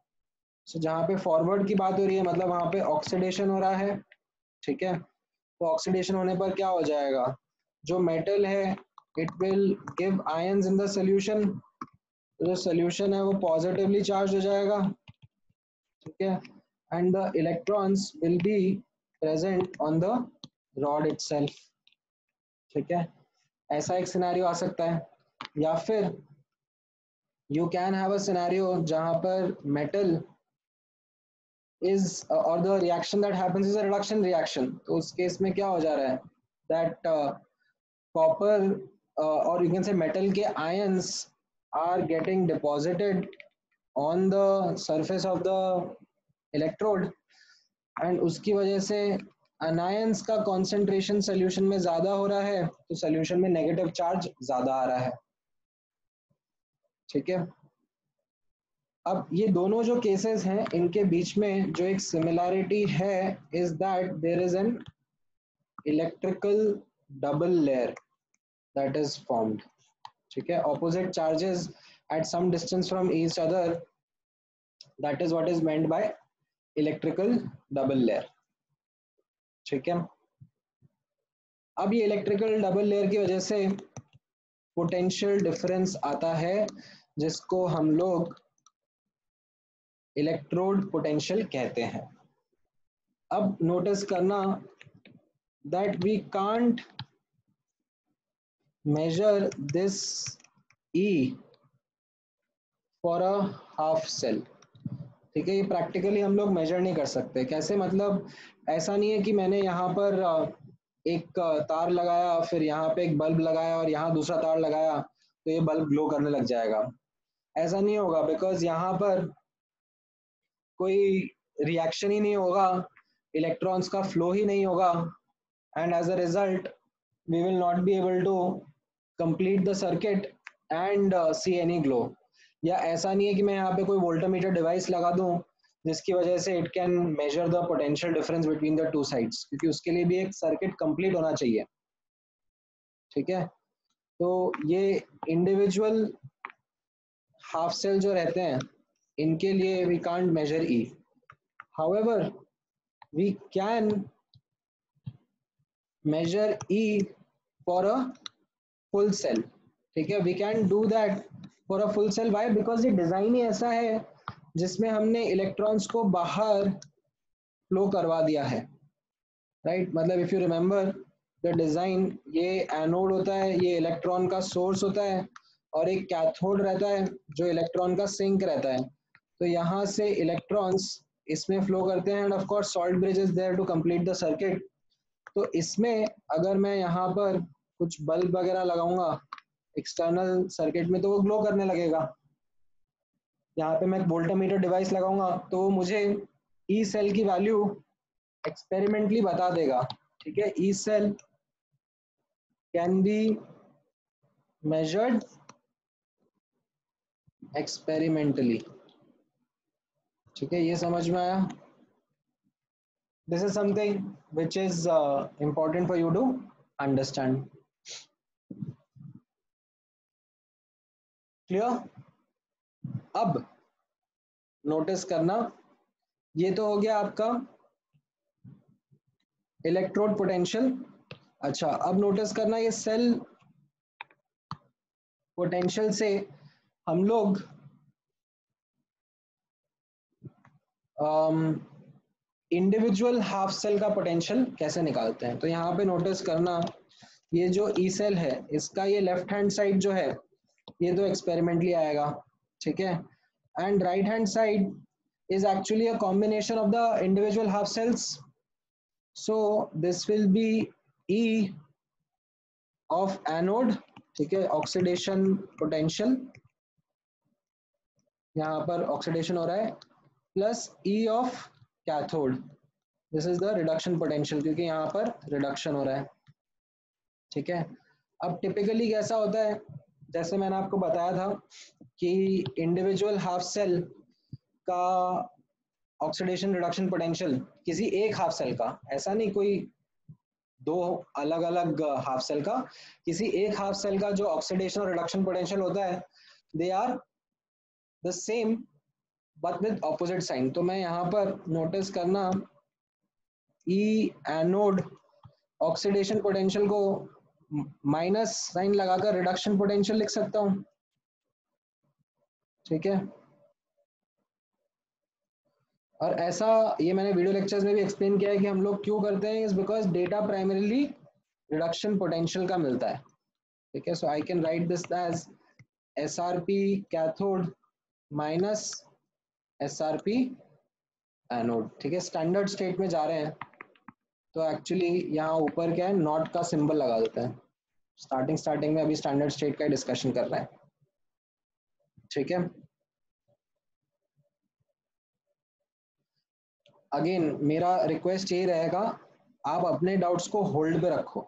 So जहाँ पे forward की बात हो रही है मतलब वहाँ पे oxidation हो रहा है, ठीक है। तो oxidation होने पर क्या हो जाएगा, जो metal है it will give ions in the solution, तो जो solution है वो positively charged हो जाएगा, ठीक है, and the electrons will be present on the rod itself, ठीक है। ऐसा एक सिनेरियो आ सकता है, या फिर you can have a scenario जहाँ पर metal is or the reaction that happens is a reduction reaction, तो उस केस में क्या हो जा रहा है that copper or you can say metal के ions are getting deposited on the surface of the electrode and उसकी वजह से anions का concentration solution में ज़्यादा हो रहा है तो solution में negative charge ज़्यादा आ रहा है, ठीक है। अब ये दोनों जो केसेस हैं इनके बीच में जो एक सिमिलैरिटी है is that there is an electrical double layer that is formed, ठीक है, opposite charges at some distance from each other, that is what is meant by electrical double layer, ठीक है। अब ये इलेक्ट्रिकल डबल लेयर की वजह से potential difference आता है जिसको हम लोग इलेक्ट्रोड पोटेंशियल कहते हैं। अब नोटिस करना that we can't measure this E for a half cell, ठीक है, ये प्रैक्टिकली हम लोग मेजर नहीं कर सकते। कैसे मतलब, ऐसा नहीं है कि मैंने यहाँ पर एक तार लगाया फिर यहाँ पे एक बल्ब लगाया और यहाँ दूसरा तार लगाया तो ये बल्ब ग्लो करने लग जाएगा, ऐसा नहीं होगा, बिकॉज यहाँ पर कोई रिएक्शन ही नहीं होगा, इलेक्ट्रॉन्स का फ्लो ही नहीं होगा and as a result we will not be able to complete the circuit and see any glow। या ऐसा नहीं है कि मैं यहाँ पे कोई वोल्टमीटर डिवाइस लगा दूं जिसकी वजह से it can measure the potential difference between the two sides, क्योंकि उसके लिए भी एक सर्किट कंप्लीट होना चाहिए, ठीक है। तो ये इंडिविजुअल हाफ सेल जो रहते हैं इनके लिए we can't measure E, however we can measure E for a full cell, ठीक है, we can do that for a full cell। why? because ये डिजाइन ही ऐसा है जिसमें हमने इलेक्ट्रॉन्स को बाहर फ्लो करवा दिया है, राइट। मतलब if you remember the design, ये एनोड होता है, ये इलेक्ट्रॉन का सोर्स होता है और एक कैथोड रहता है जो इलेक्ट्रॉन का सिंक रहता है, तो यहाँ से इलेक्ट्रॉन्स इसमें फ्लो करते हैं and of course salt bridge is there to complete the circuit. तो इसमें अगर मैं यहाँ पर कुछ बल्ब वगैरह लगाऊंगा एक्सटर्नल सर्किट में तो वो ग्लो करने लगेगा, यहाँ पे मैं वोल्टमीटर डिवाइस लगाऊंगा तो मुझे ई सेल की वैल्यू एक्सपेरिमेंटली बता देगा, ठीक है। E cell can be measured experimentally, ठीक है, ये समझ में आया। This is something which is important for you to understand. Clear? अब नोटिस करना, ये तो हो गया आपका इलेक्ट्रोड पोटेंशियल। अच्छा, अब नोटिस करना ये सेल पोटेंशियल से हम लोग इंडिविजुअल हाफ सेल का पोटेंशियल कैसे निकालते हैं। तो यहाँ पे नोटिस करना, ये जो ई सेल है इसका ये लेफ्ट हैंड साइड जो है ये तो एक्सपेरिमेंटली आएगा, ठीक है, and right hand side is actually a combination of the individual half cells. So this will be E of anode, ठीक है, ऑक्सीडेशन पोटेंशियल, यहाँ पर ऑक्सीडेशन हो रहा है, plus E of cathode, this is the reduction potential, क्योंकि यहाँ पर रिडक्शन हो रहा है, ठीक है। अब टिपिकली कैसा होता है, जैसे मैंने आपको बताया था कि इंडिविजुअल हाफ सेल का ऑक्सीडेशन रिडक्शन पोटेंशियल किसी एक हाफ सेल का, ऐसा नहीं कोई दो अलग अलग हाफ सेल का, किसी एक हाफ सेल का जो ऑक्सीडेशन और रिडक्शन पोटेंशियल होता है they are the same but with opposite sign. तो मैं यहाँ पर नोटिस करना ई एनोड ऑक्सीडेशन पोटेंशियल को माइनस साइन लगाकर रिडक्शन पोटेंशियल लिख सकता हूँ, ठीक है। और ऐसा ये मैंने वीडियो लेक्चर्स में भी एक्सप्लेन किया है कि हम लोग क्यों करते हैं, is because data primarily reduction potential का मिलता है, ठीक है। So I can write this as SRP cathode minus SRP anode, ठीक है। स्टैंडर्ड स्टेट में जा रहे हैं तो एक्चुअली यहाँ ऊपर क्या है, नॉट का सिंबल लगा देते हैं। स्टार्टिंग में अभी स्टैंडर्ड स्टेट का डिस्कशन कर रहे हैं, ठीक है। अगेन मेरा रिक्वेस्ट ये रहेगा, आप अपने डाउट्स को होल्ड पे रखो,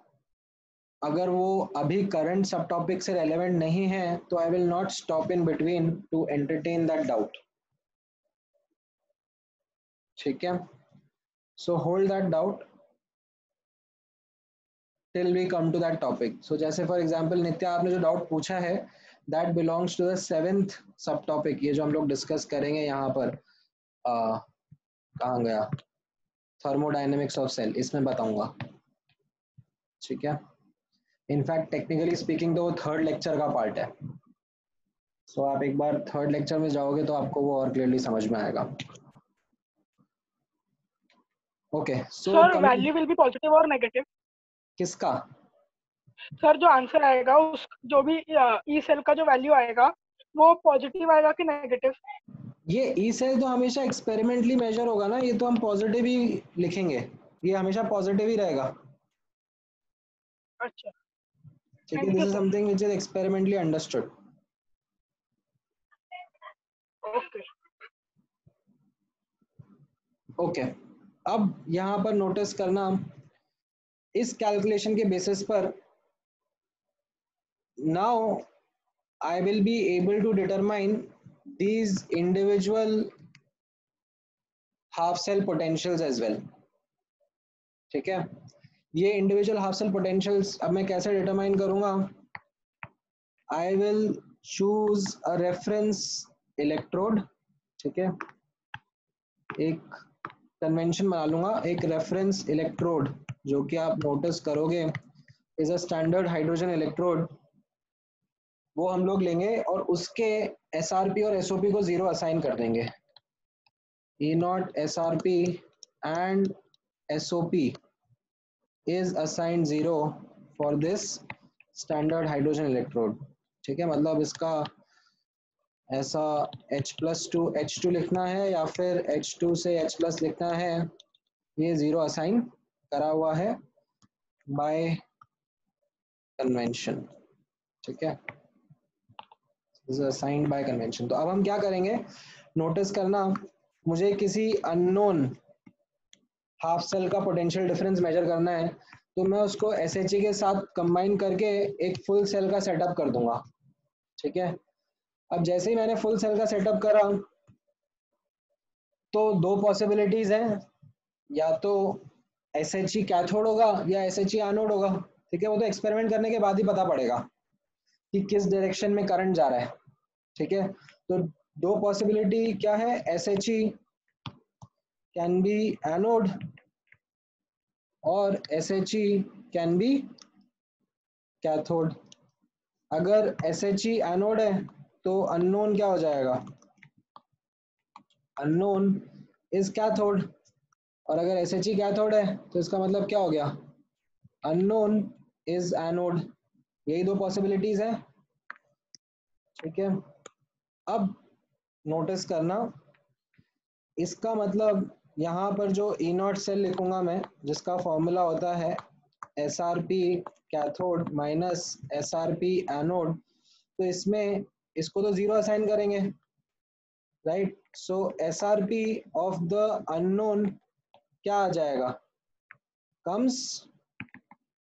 अगर वो अभी करंट सब टॉपिक से रेलेवेंट नहीं है तो I will not stop in between to entertain that doubt, ठीक है। So hold that doubt till we come to that topic. So जैसे फॉर एग्जांपल नित्या आपने जो डाउट पूछा है that belongs to the 7th सब टॉपिक, ये जो हम लोग डिस्कस करेंगे यहाँ पर कहाँ गया, थर्मोडायनेमिक्स ऑफ सेल, इसमें बताऊंगा, ठीक है। इनफैक्ट टेक्निकली स्पीकिंग तो वो 3rd लेक्चर का पार्ट है, सो आप एक बार 3rd लेक्चर में जाओगे तो आपको वो और क्लियरली समझ में आएगा। Okay, so sir value will be positive और नेगेटिव? किसका? सर जो आंसर आएगा उस जो भी ई सेल का जो वैल्यू आएगा वो पॉजिटिव आएगा कि नेगेटिव? ये ई सेल तो हमेशा एक्सपेरिमेंटली मेजर होगा ना, ये तो हम पॉजिटिव ही लिखेंगे, ये हमेशा पॉजिटिव ही रहेगा, अच्छा, ठीक है। This is something which is experimentally understood, okay. Okay. अब यहाँ पर नोटिस करना, इस कैलकुलेशन के बेसिस पर now I will be able to determine these individual half cell potentials as well, ठीक है। ये individual half cell potentials अब मैं कैसे determine करूँगा, I will choose a reference electrode, ठीक है, एक convention बना लूँगा, एक reference electrode जो कि आप notice करोगे is a standard hydrogen electrode, वो हम लोग लेंगे और उसके SRP और SOP को 0 असाइन कर देंगे। E naught SRP and SOP is assigned 0 for this standard hydrogen electrode, ठीक है। मतलब इसका ऐसा H+2 H2 लिखना है या फिर H2 से H+ लिखना है, ये 0 असाइन करा हुआ है बाय कन्वेंशन, ठीक है। Is assigned by convention. तो अब हम क्या करेंगे, नोटिस करना, मुझे किसी अननोन हाफ सेल का पोटेंशियल डिफरेंस मेजर करना है, तो मैं उसको SHE के साथ कंबाइन करके एक फुल सेल का सेटअप कर दूंगा। ठीक है, अब जैसे ही मैंने फुल सेल का सेटअप करा तो दो पॉसिबिलिटीज हैं, या तो SHE कैथोड होगा या SHE एनोड होगा। ठीक है, वो तो एक्सपेरिमेंट करने के बाद ही पता पड़ेगा कि किस डायरेक्शन में करंट जा रहा है। ठीक है, तो दो पॉसिबिलिटी क्या है, SHE कैन बी एनोड और SHE कैन बी कैथोड। अगर SHE एनोड है तो अननोन क्या हो जाएगा, अननोन इज कैथोड, और अगर SHE कैथोड है तो इसका मतलब क्या हो गया, अननोन इज एनोड। यही दो पॉसिबिलिटीज है। ठीक है, अब नोटिस करना, इसका मतलब यहाँ पर जो E0 सेल लिखूंगा मैं, जिसका फॉर्मूला होता है SRP cathode minus SRP anode, तो इसमें इसको तो जीरो असाइन करेंगे, right. So SRP of the unknown क्या आ जाएगा, कम्स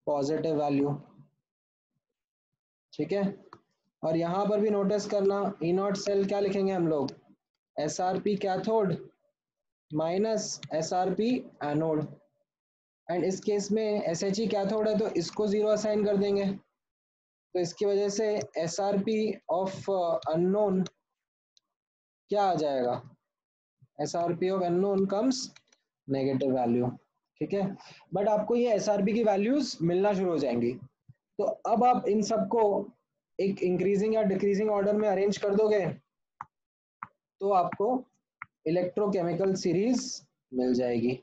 पॉजिटिव वैल्यू। ठीक है, और यहाँ पर भी नोटिस करना, E0 सेल क्या लिखेंगे हम लोग, SRP cathode minus SRP anode, and इस केस में SHE कैथोड है तो इसको जीरो असाइन कर देंगे, तो इसकी वजह से SRP ऑफ अननोन क्या आ जाएगा, SRP of unknown comes negative value. ठीक है, बट आपको ये SRP की वैल्यूज मिलना शुरू हो जाएंगी। तो अब आप इन सबको एक इंक्रीजिंग या डिक्रीजिंग ऑर्डर में अरेंज कर दोगे तो आपको इलेक्ट्रोकेमिकल सीरीज मिल जाएगी।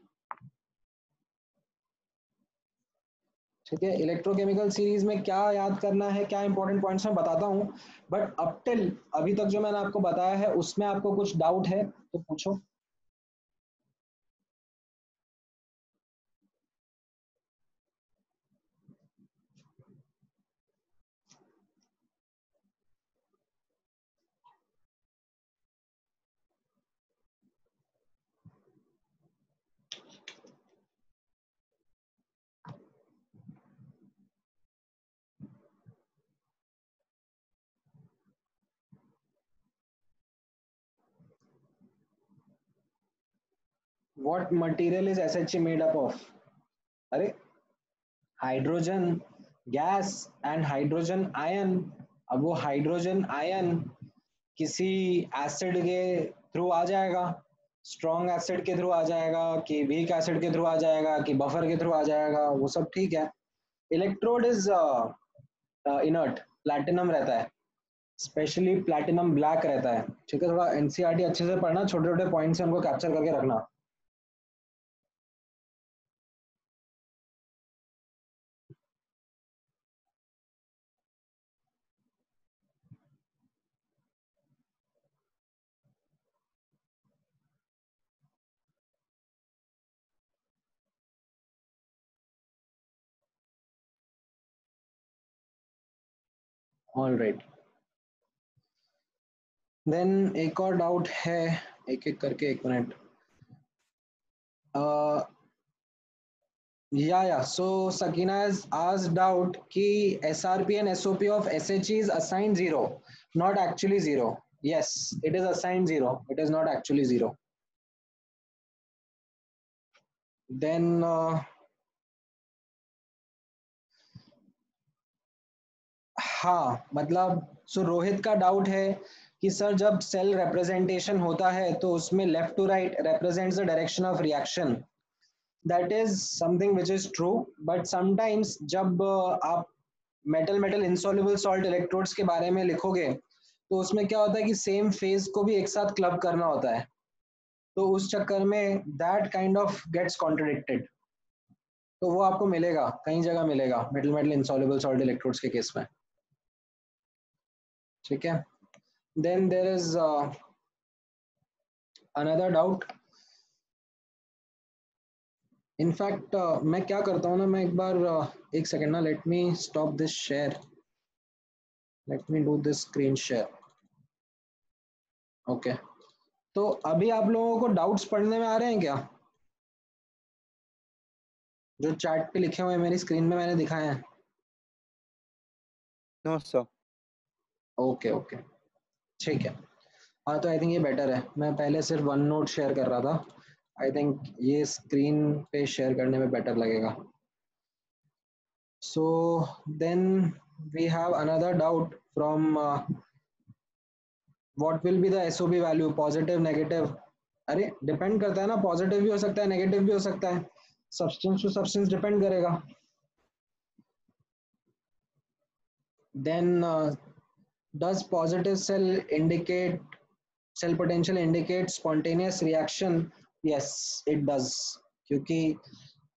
ठीक है, इलेक्ट्रोकेमिकल सीरीज में क्या याद करना है, क्या इंपॉर्टेंट पॉइंट्स मैं बताता हूँ, बट अप टिल अभी तक जो मैंने आपको बताया है उसमें आपको कुछ डाउट है तो पूछो। What material is SHE made up of? अरे hydrogen gas and hydrogen ion. अब वो हाइड्रोजन आयन किसी एसिड के थ्रू आ जाएगा, स्ट्रॉन्ग एसिड के थ्रू आ जाएगा कि वीक एसिड के थ्रू आ जाएगा कि बफर के थ्रू आ जाएगा, वो सब ठीक है। इलेक्ट्रोड इज इनर्ट, प्लैटिनम रहता है, स्पेशली प्लैटिनम ब्लैक रहता है। ठीक है, थोड़ा एनसीईआरटी अच्छे से पढ़ना, छोटे छोटे पॉइंट्स उनको कैप्चर करके रखना। ऑल राइट, देन एक और डाउट है, एक एक करके, एक minute. So Sakina has asked doubt कि SRP and SOP of SHE is assigned 0, not actually 0. Yes, it is assigned 0, it is not actually 0. Then हाँ, मतलब सो रोहित का डाउट है कि सर जब सेल रिप्रेजेंटेशन होता है तो उसमें left to right represents the direction of reaction. That is something which is true, but sometimes जब आप metal metal insoluble salt electrodes के बारे में लिखोगे तो उसमें क्या होता है कि सेम फेज को भी एक साथ क्लब करना होता है, तो उस चक्कर में that kind of gets contradicted. तो वो आपको मिलेगा, कई जगह मिलेगा metal metal insoluble salt electrodes के केस में। ठीक है, then there is another doubt. In fact मैं क्या करता हूँ ना, मैं एक बार एक सेकेंड ना, let me stop this share, let me do this screen share. Okay, तो अभी आप लोगों को डाउट्स पढ़ने में आ रहे हैं क्या? जो चैट पे लिखे हुए हैं मेरी स्क्रीन में मैंने दिखाए हैं। No sir. ओके ओके, ठीक है। हाँ तो आई थिंक ये बेटर है, मैं पहले सिर्फ वन नोट शेयर कर रहा था, आई थिंक ये स्क्रीन पे शेयर करने में बेटर लगेगा। So then we have another doubt from what will be the SOB value, positive negative? अरे डिपेंड करता है ना, पॉजिटिव भी हो सकता है नेगेटिव भी हो सकता है, सब्सटेंस टू सब्सटेंस डिपेंड करेगा। Then does positive cell potential indicate spontaneous reaction? Yes it does, क्योंकि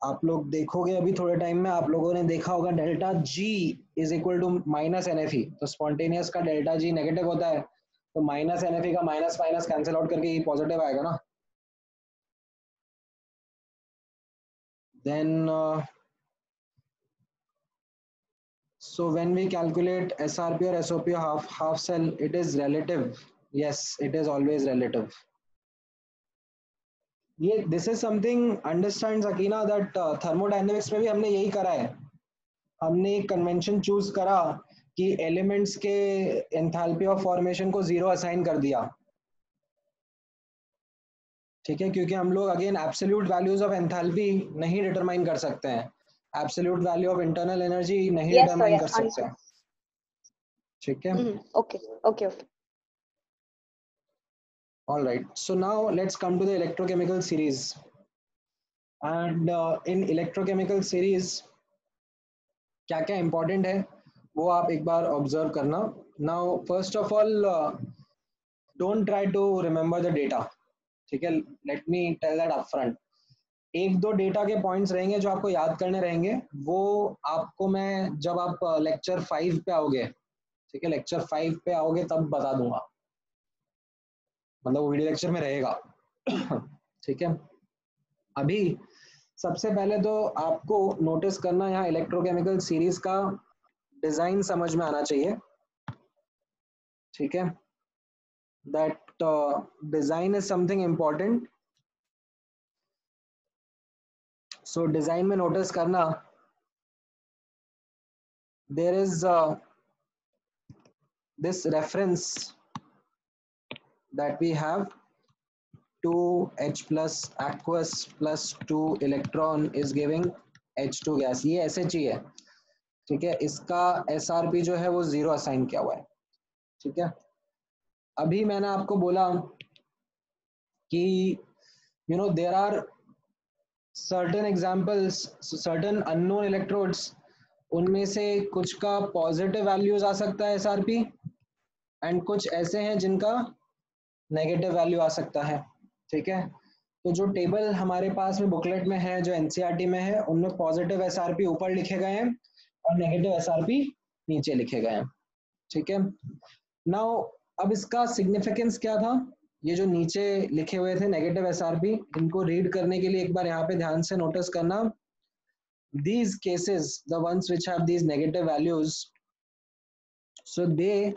आप लोग देखोगे अभी थोड़े टाइम में आप लोगों ने देखा होगा delta G is equal to minus N F E, तो स्पॉन्टेनियस का डेल्टा जी नेगेटिव होता है, तो माइनस एन एफ ई का माइनस माइनस कैंसिल आउट करके ये पॉजिटिव आएगा ना। Then so when we calculate SRP or SOP of half cell, it is relative. Yes, it is always relative. ये this is something understand Sakina that thermodynamics में भी हमने यही करा है, हमने एक कन्वेंशन चूज करा कि एलिमेंट्स के एंथैल्पी ऑफ फॉर्मेशन को जीरो असाइन कर दिया, ठीक है, क्योंकि हम लोग again absolute values of enthalpy नहीं डिटरमाइन कर सकते हैं, absolute value of internal energy नहीं Yes, sir. Determine Yes. कर सकते हैं, ठीक है। Okay. Okay. Okay. All right, so now let's come to the electrochemical series, and in electrochemical series क्या क्या इंपॉर्टेंट है वो आप एक बार ऑब्जर्व करना। Now first of all don't try to remember the data, ठीक है, let me tell that upfront. एक दो डेटा के पॉइंट्स रहेंगे जो आपको याद करने रहेंगे, वो आपको मैं जब आप लेक्चर 5 पे आओगे, ठीक है, लेक्चर 5 पे आओगे तब बता दूंगा, मतलब वो वीडियो लेक्चर में रहेगा ठीक है। अभी सबसे पहले तो आपको नोटिस करना यहाँ इलेक्ट्रोकेमिकल सीरीज का डिजाइन समझ में आना चाहिए, ठीक है, that design is something important. So design में नोटिस करना there is this reference that we have 2H plus aqueous plus 2 electron is giving H2 gas, ये SH ही है, ठीक है, इसका SRP जो है वो जीरो असाइन किया हुआ है, ठीक है। अभी मैंने आपको बोला कि you know there are certain examples, certain unknown electrodes, उनमें से कुछ का पॉजिटिव वैल्यूज आ सकता है SRP एंड कुछ ऐसे हैं जिनका नेगेटिव वैल्यू आ सकता है, ठीक है। तो जो टेबल हमारे पास में बुकलेट में है, जो एनसीईआरटी में है, उनमें पॉजिटिव एसआरपी ऊपर लिखे गए हैं और नेगेटिव एसआरपी नीचे लिखे गए हैं, ठीक है। नाउ अब इसका सिग्निफिकेंस क्या था, ये जो नीचे लिखे हुए थे नेगेटिव एसआरपी, इनको रीड करने के लिए एक बार यहाँ पे ध्यान से नोटिस करना, these cases the ones which have these negative values, so they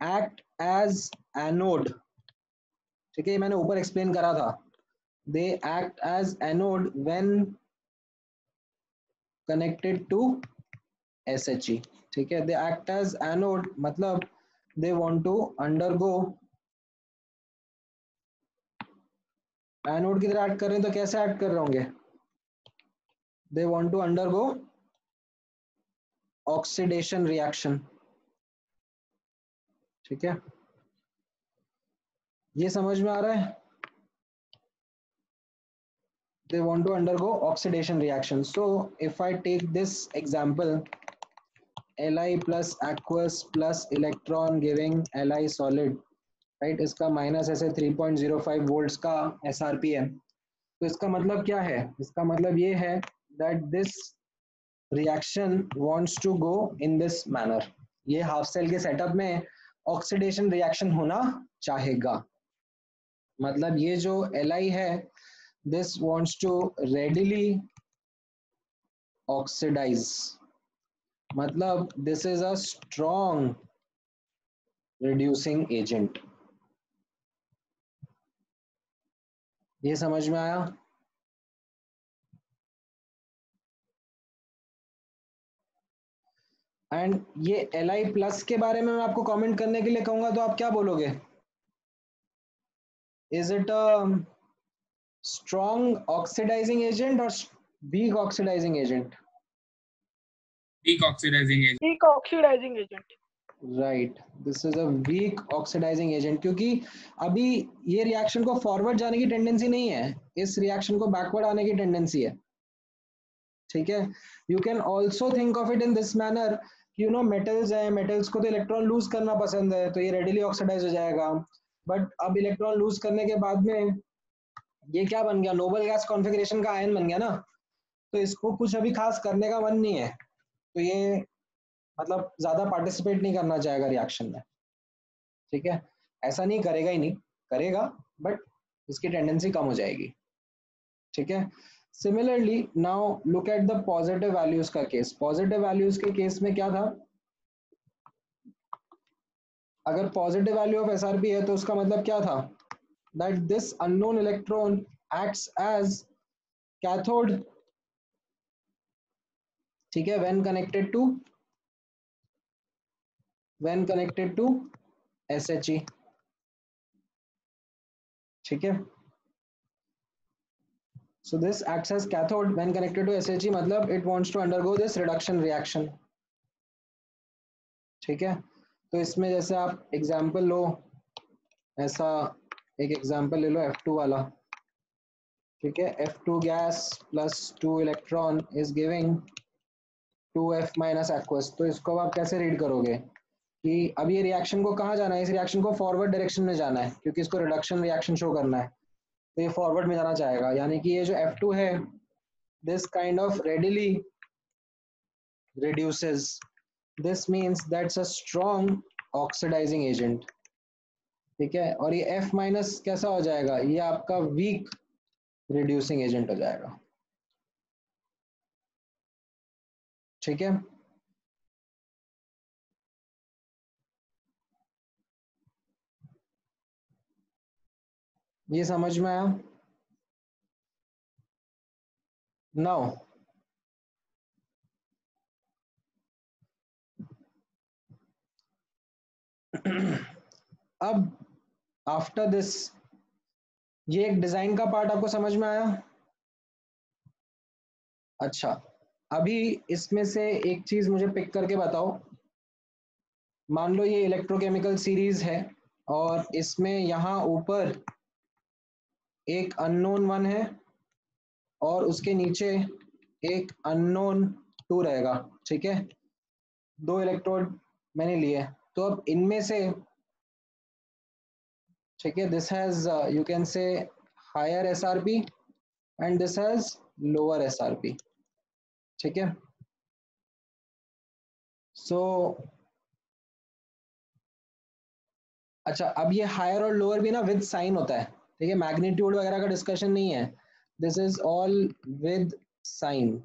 act as anode, ठीक है, मैंने ऊपर एक्सप्लेन करा था, they act as anode when connected to SHE, ठीक है, they act as anode मतलब they want to undergo, anode की तरह एक्ट कर रहे हैं तो कैसे एक्ट कर रहे होंगे, they want to undergo oxidation reaction, ठीक है, ये समझ में आ रहा है, they want to undergo oxidation reaction. So if I take this example, Li plus aqueous plus electron giving Li solid, right, इसका माइनस ऐसे 3.05 वोल्ट्स का एसआरपी है, तो इसका मतलब क्या है, इसका मतलब ये है that this reaction wants to go in this manner, ये हाफ सेल के सेटअप में ऑक्सीडेशन रिएक्शन होना चाहेगा, मतलब ये जो Li है this wants to readily oxidise, मतलब this is a strong reducing agent, ये समझ में आया? एंड ये Li+ के बारे में मैं आपको कमेंट करने के लिए कहूंगा तो आप क्या बोलोगे? Is it a strong oxidising agent और weak oxidising agent? Weak oxidising agent. Weak oxidising agent. Right, this is a weak oxidising agent, क्योंकि अभी ये रिएक्शन को फॉरवर्ड जाने की टेंडेंसी नहीं है, इस रिएक्शन को बैकवर्ड आने की टेंडेंसी है। ठीक है, you can also think of it in this manner, you know metals है, मेटल्स को तो इलेक्ट्रॉन लूज करना पसंद है, तो ये रेडिली ऑक्सीडाइज हो जाएगा। बट अब इलेक्ट्रॉन लूज करने के बाद में ये क्या बन गया, नोबल गैस कॉन्फ़िगरेशन का आयन बन गया ना, तो इसको कुछ अभी खास करने का मन नहीं है, तो ये मतलब ज्यादा पार्टिसिपेट नहीं करना चाहेगा रिएक्शन में। ठीक है, ऐसा नहीं करेगा ही नहीं, करेगा बट इसकी टेंडेंसी कम हो जाएगी। ठीक है, similarly now look at the positive values का केस। पॉजिटिव वैल्यूज के केस में क्या था, अगर पॉजिटिव वैल्यू ऑफ SRP है तो उसका मतलब क्या था, that this unknown electron acts as cathode. ठीक है, व्हेन कनेक्टेड टू SHE। ठीक है, so this acts as cathode when connected to SHE, मतलब it wants to undergo this reduction reaction। ठीक है, तो इसमें जैसे आप एग्जांपल लो, ऐसा एक एग्जांपल ले लो F2 वाला। ठीक है, F2 gas plus 2 electron is giving 2F minus aqueous. तो इसको आप कैसे रीड करोगे कि अब ये रिएक्शन को कहाँ जाना है, इस रिएक्शन को फॉरवर्ड डायरेक्शन में जाना है, क्योंकि इसको रिडक्शन रिएक्शन शो करना है, तो ये फॉरवर्ड में जाना चाहेगा। यानी कि ये जो F2 है, this kind of readily reduces, this means that's a strong oxidizing agent। ठीक है, और ये F माइनस कैसा हो जाएगा, ये आपका वीक रिड्यूसिंग एजेंट हो जाएगा। ठीक है, ये समझ में आया? नाउ अब आफ्टर दिस, ये एक डिजाइन का पार्ट आपको समझ में आया? अच्छा, अभी इसमें से एक चीज मुझे पिक करके बताओ। मान लो ये इलेक्ट्रोकेमिकल सीरीज है और इसमें यहाँ ऊपर एक अननोन 1 है और उसके नीचे एक अननोन 2 रहेगा। ठीक है, 2 इलेक्ट्रोड मैंने लिए, तो अब इनमें से, ठीक है, this has you can say higher SRP and this has lower SRP। ठीक है, सो अच्छा, अब ये हायर और लोअर भी ना विद साइन होता है। ठीक है, मैग्नीट्यूड वगैरह का डिस्कशन नहीं है, this is all with sign.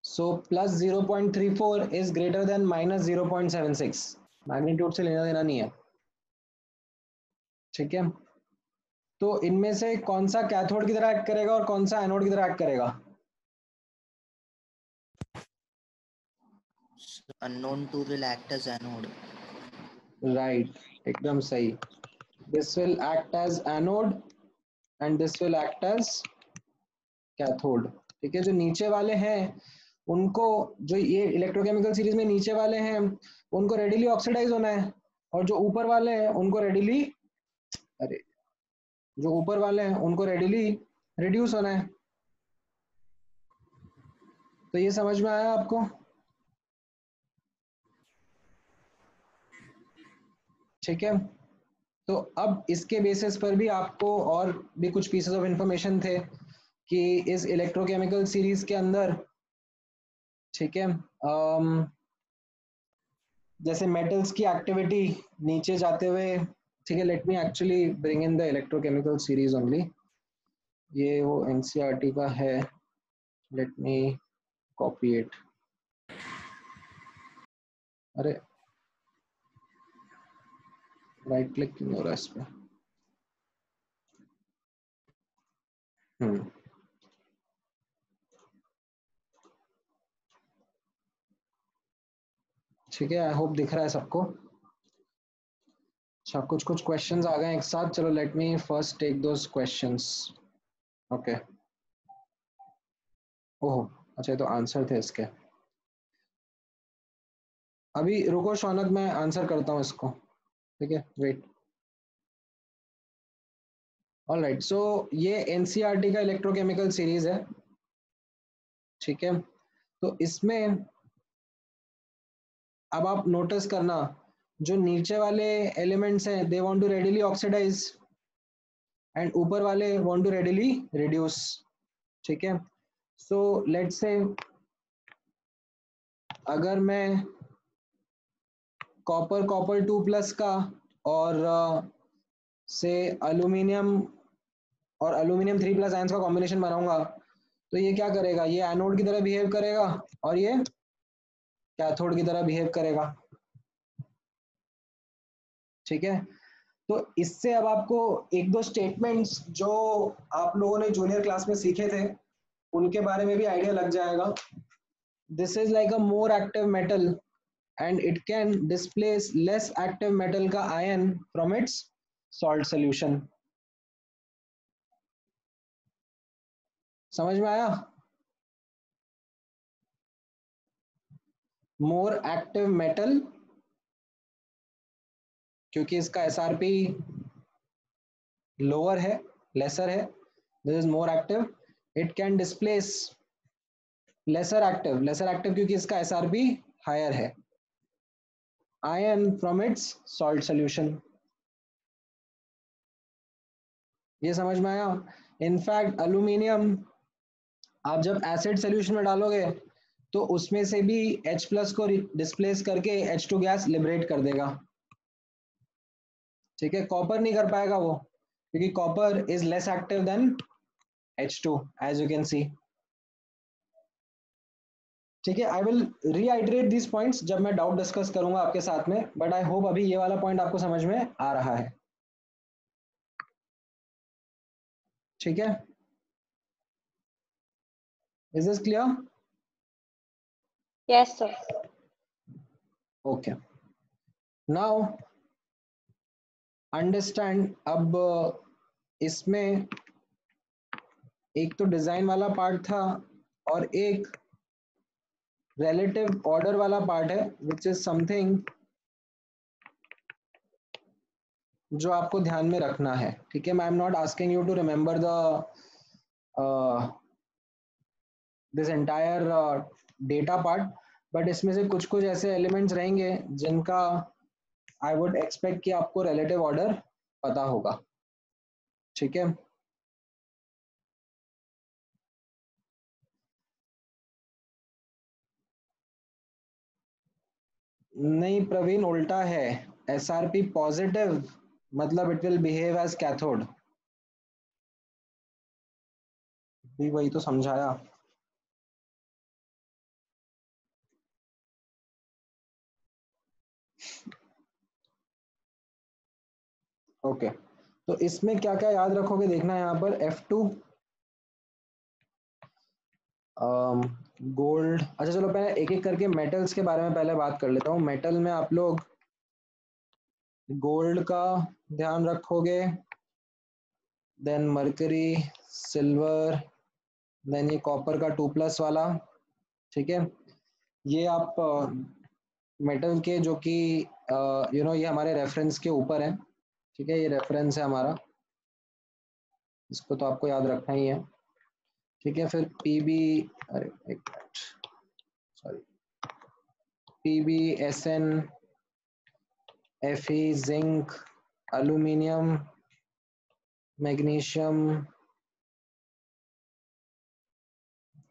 So plus 0.34 is greater than minus 0.76, magnitude से लेना देना नहीं है। ठीक है, तो इनमें से कौन सा कैथोड की तरह एक्ट करेगा और कौन सा एनोड की तरह एक्ट करेगा? Unknown 2 will act as anode. Right, एकदम सही। This will act as anode and this will act as cathode. ठीक है, जो नीचे वाले हैं उनको, जो ये इलेक्ट्रोकेमिकल सीरीज में नीचे वाले हैं उनको रेडिली ऑक्सीडाइज होना है, और जो ऊपर वाले हैं उनको रेडिली, अरे जो ऊपर वाले हैं उनको रेडिली रिड्यूस होना है। तो ये समझ में आया आपको? ठीक है, तो अब इसके बेसिस पर भी आपको और भी कुछ पीसेस ऑफ इंफॉर्मेशन थे कि इस इलेक्ट्रोकेमिकल सीरीज के अंदर, ठीक है, जैसे मेटल्स की एक्टिविटी नीचे जाते हुए, ठीक है, let me actually bring in the electrochemical series only, ये वो एनसीईआरटी का है, लेट मी कॉपी इट। अरे राइट क्लिक क्यों हो रहा है इस पर? ठीक है, आई होप दिख रहा है सबको। अच्छा, कुछ कुछ क्वेश्चंस आ गए एक साथ, चलो let me first take those questions. Okay, ओह अच्छा, ये तो आंसर थे इसके। अभी रुको शौनक, मैं आंसर करता हूँ इसको, ठीक है, वेट। ऑलराइट, सो ये एनसीईआरटी का इलेक्ट्रोकेमिकल सीरीज है, ठीक है। तो इसमें अब आप नोटिस करना, जो नीचे वाले एलिमेंट्स हैं they want to readily oxidise and ऊपर वाले वांट टू रेडिली रिड्यूस, ठीक है। सो लेट्स से अगर मैं कॉपर कॉपर 2+ का और से अल्यूमिनियम और अल्यूमिनियम 3+ आयंस का कॉम्बिनेशन बनाऊंगा, तो ये क्या करेगा, ये एनोड की तरह बिहेव करेगा और ये कैथोड की तरह बिहेव करेगा, ठीक है। तो इससे अब आपको एक दो स्टेटमेंट्स जो आप लोगों ने जूनियर क्लास में सीखे थे उनके बारे में भी आइडिया लग जाएगा। This is like a more active metal and it can displace less active metal का ion from its salt solution। समझ में आया? more active metal क्योंकि इसका SRP lower है, lesser है, this is more active। it can displace lesser active क्योंकि इसका SRP higher है, ion from its salt solution। ये समझ में आया? इनफैक्ट अल्यूमिनियम आप जब एसिड सोल्यूशन में डालोगे तो उसमें से भी H+ को डिस्प्लेस करके H2 गैस लिबरेट कर देगा, ठीक है। कॉपर नहीं कर पाएगा वो, क्योंकि copper is less active than H2 as you can see, ठीक है। I will reiterate this points जब मैं डाउट डिस्कस करूंगा आपके साथ में, बट आई होप अभी ये वाला पॉइंट आपको समझ में आ रहा है, ठीक है। Is this clear? Yes, sir. Okay, now understand. अब इसमें एक तो डिजाइन वाला पार्ट था और एक relative order वाला पार्ट है, which is something जो आपको ध्यान में रखना है, ठीक है। मैं am not asking you to remember the this entire data part, but इसमें से कुछ कुछ ऐसे एलिमेंट्स रहेंगे जिनका आई वुड एक्सपेक्ट कि आपको रिलेटिव ऑर्डर पता होगा, ठीक है। नहीं प्रवीण, उल्टा है। SRP पॉजिटिव मतलब it will behave as cathode, भी वही तो समझाया। ओके, तो इसमें क्या क्या याद रखोगे देखना, यहाँ पर F2 गोल्ड। अच्छा चलो पहले एक एक करके मेटल्स के बारे में पहले बात कर लेता हूँ। मेटल में आप लोग गोल्ड का ध्यान रखोगे, देन मरकरी, सिल्वर, देन ये कॉपर का 2+ वाला, ठीक है। ये आप मेटल के जो कि ये हमारे रेफरेंस के ऊपर है, ठीक है। ये रेफरेंस है हमारा, इसको तो आपको याद रखना ही है, ठीक है। फिर PB, अरे एक minute, sorry, PB, SN, Fe, zinc, aluminium, magnesium,